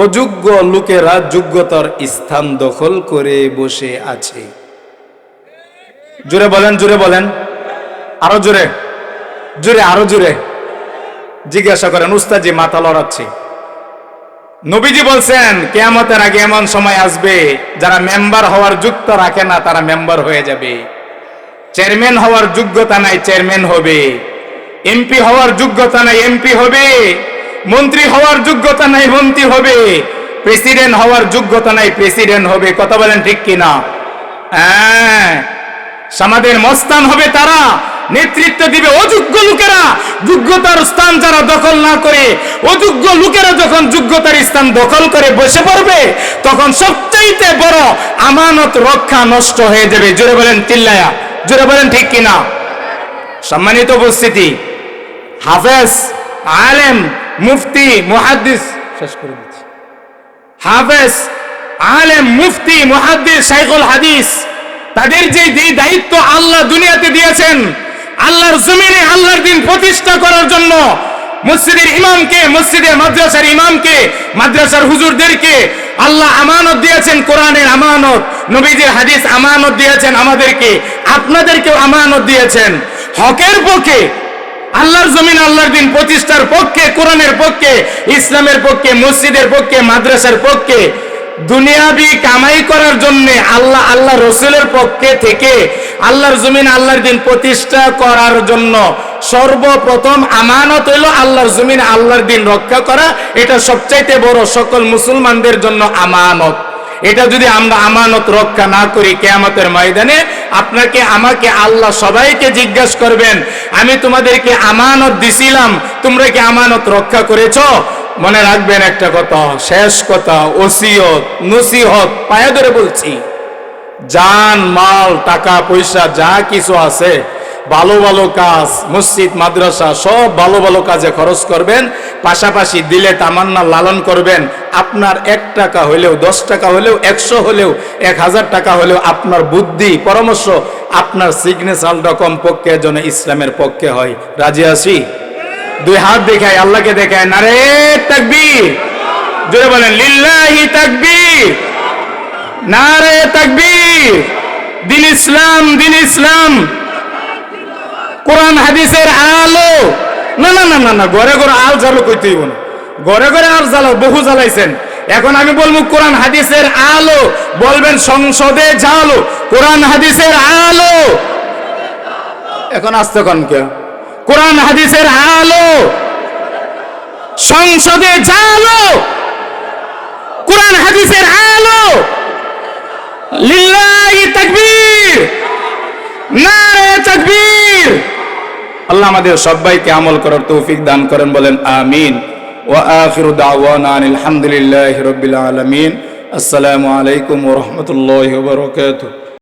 অযোগ্য লোকেরা যোগ্যতার স্থান দখল করে বসে আছে। জোরে বলেন, জোরে বলেন, আরো জোরে, জোরে, আরো জোরে। জিজ্ঞাসা করেন উস্তাদজি মাথা লড়াচ্ছে। নবীজি বলছেন কিয়ামতের আগে এমন সময় আসবে যারা মেম্বার হওয়ার যোগ্যতা রাখে না তারা মেম্বার হয়ে যাবে, চেয়ারম্যান হওয়ার যোগ্যতা নাই চেয়ারম্যান হবে, এমপি হওয়ার যোগ্যতা নাই এমপি হবে, মন্ত্রী হওয়ার যোগ্যতা নাই মন্ত্রী হবে, প্রেসিডেন্ট হওয়ার যোগ্যতা নাই প্রেসিডেন্ট হবে। কথা বলেন ঠিক কিনা? হ্যাঁ, সমাজের মস্তান হবে তারা, নেতৃত্ব দিবে অযোগ্য লোকেরা। যোগ্যতার স্থান যারা দখল না করে, অযোগ্য লোকেরা যখন যোগ্যতার স্থান দখল করে বসে পড়বে তখন সবচাইতে বড় আমানত রক্ষা নষ্ট হয়ে যাবে। জোরে বলেন চিল্লায়া, জোরে বলেন ঠিক কিনা? সম্মানিত উপস্থিতি, হাফেজ, আলেম, মুফতি, মুহাদ্দিস, শেষ করে দিচ্ছি, হাফেজ, আলেম, মুফতি, মুহাদ্দিস, শাইখুল হাদিস, তাদের যে দায়িত্ব আল্লাহ দুনিয়াতে দিয়েছেন, আল্লাহর জমিনে আল্লাহর দিন প্রতিষ্ঠা করার জন্য মসজিদের ইমামকে, মসজিদের মাদ্রাসার ইমামকে, মাদ্রাসার হুজুরদেরকে, আল্লাহ আমানত দিয়েছেন, কোরআনের আমানত, নবীজির হাদিস আমানত দিয়েছেন আমাদেরকে, আপনাদেরকেও আমানত দিয়েছেন। হকের পক্ষে, আল্লাহর জমিন আল্লাহর দিন প্রতিষ্ঠার পক্ষে, কোরআনের পক্ষে, ইসলামের পক্ষে, মসজিদের পক্ষে, মাদ্রাসার পক্ষে, দুনিয়াবি কামাই করার জন্য আল্লাহ রসুলের পক্ষে থেকে আল্লাহর জমিন আল্লাহর দিন প্রতিষ্ঠা করার জন্য সর্বপ্রথম আমানত হইল আল্লাহর জমিন আল্লাহর দিন রক্ষা করা। এটা সবচাইতে বড় সকল মুসলমানদের জন্য আমানত। এটা যদি আমরা আমানত রক্ষা না করি, কিয়ামতের ময়দানে আপনাকে আমাকে আল্লাহ সবাইকে জিজ্ঞাসা করবেন, আমি তোমাদেরকে আমানত দিছিলাম, তোমরা কি আমানত রক্ষা করেছো? মনে রাখবেন একটা কথা, শেষ কথা, ওসিয়ত নসিহত পায়ে ধরে বলছি, জান মাল টাকা পয়সা যা কিছু আছে, ভালো ভালো কাজ, মসজিদ মাদ্রাসা সব ভালো ভালো কাজে খরচ করবেন, পাশাপাশি দিলে তামান্না লালন করবেন। আপনার 1 টাকা হলেও, 10 টাকা হলেও, 100 হলেও, 1000 টাকা হলেও আপনার বুদ্ধি পরামর্শ, আপনার সিগনেচারটা কমপক্ষে যেন ইসলামের পক্ষে হয়। রাজি আছি? 2 হাত দেখায়, আল্লাহকে দেখায়, নারে তাকবীর, জোরে বলেন লিল্লাহি তাকবীর, নারে তাকবীর। দিন ইসলাম, দিন ইসলাম, কোরআন হাদিসের আলো। না না না না না, ঘরে ঘরে আল জ্বালো কইতে হইব না, ঘরে ঘরে আল জ্বালো, বহু জ্বালাইছেন। এখন আমি বলবো কোরআন হাদিসের আলো, বলবেন সংসদে জ্বালো, কোরআন হাদিসের আলো। এখন আসতে কন কে? কোরআন হাদিসের আলো, সংসদে জ্বালো, কোরআন হাদিসের আলো। লিল্লাহি তাকবীর, নারে তাকবীর। আল্লাহ আমাদের সবাইকে আমল করার তৌফিক দান করেন, বলেন আমিন। ওয়া আখিরু দাওয়ানা আলহামদুলিল্লাহি রাব্বিল আলামিন। আসসালামু আলাইকুম ওয়া রাহমাতুল্লাহি ওয়া বারাকাতুহু।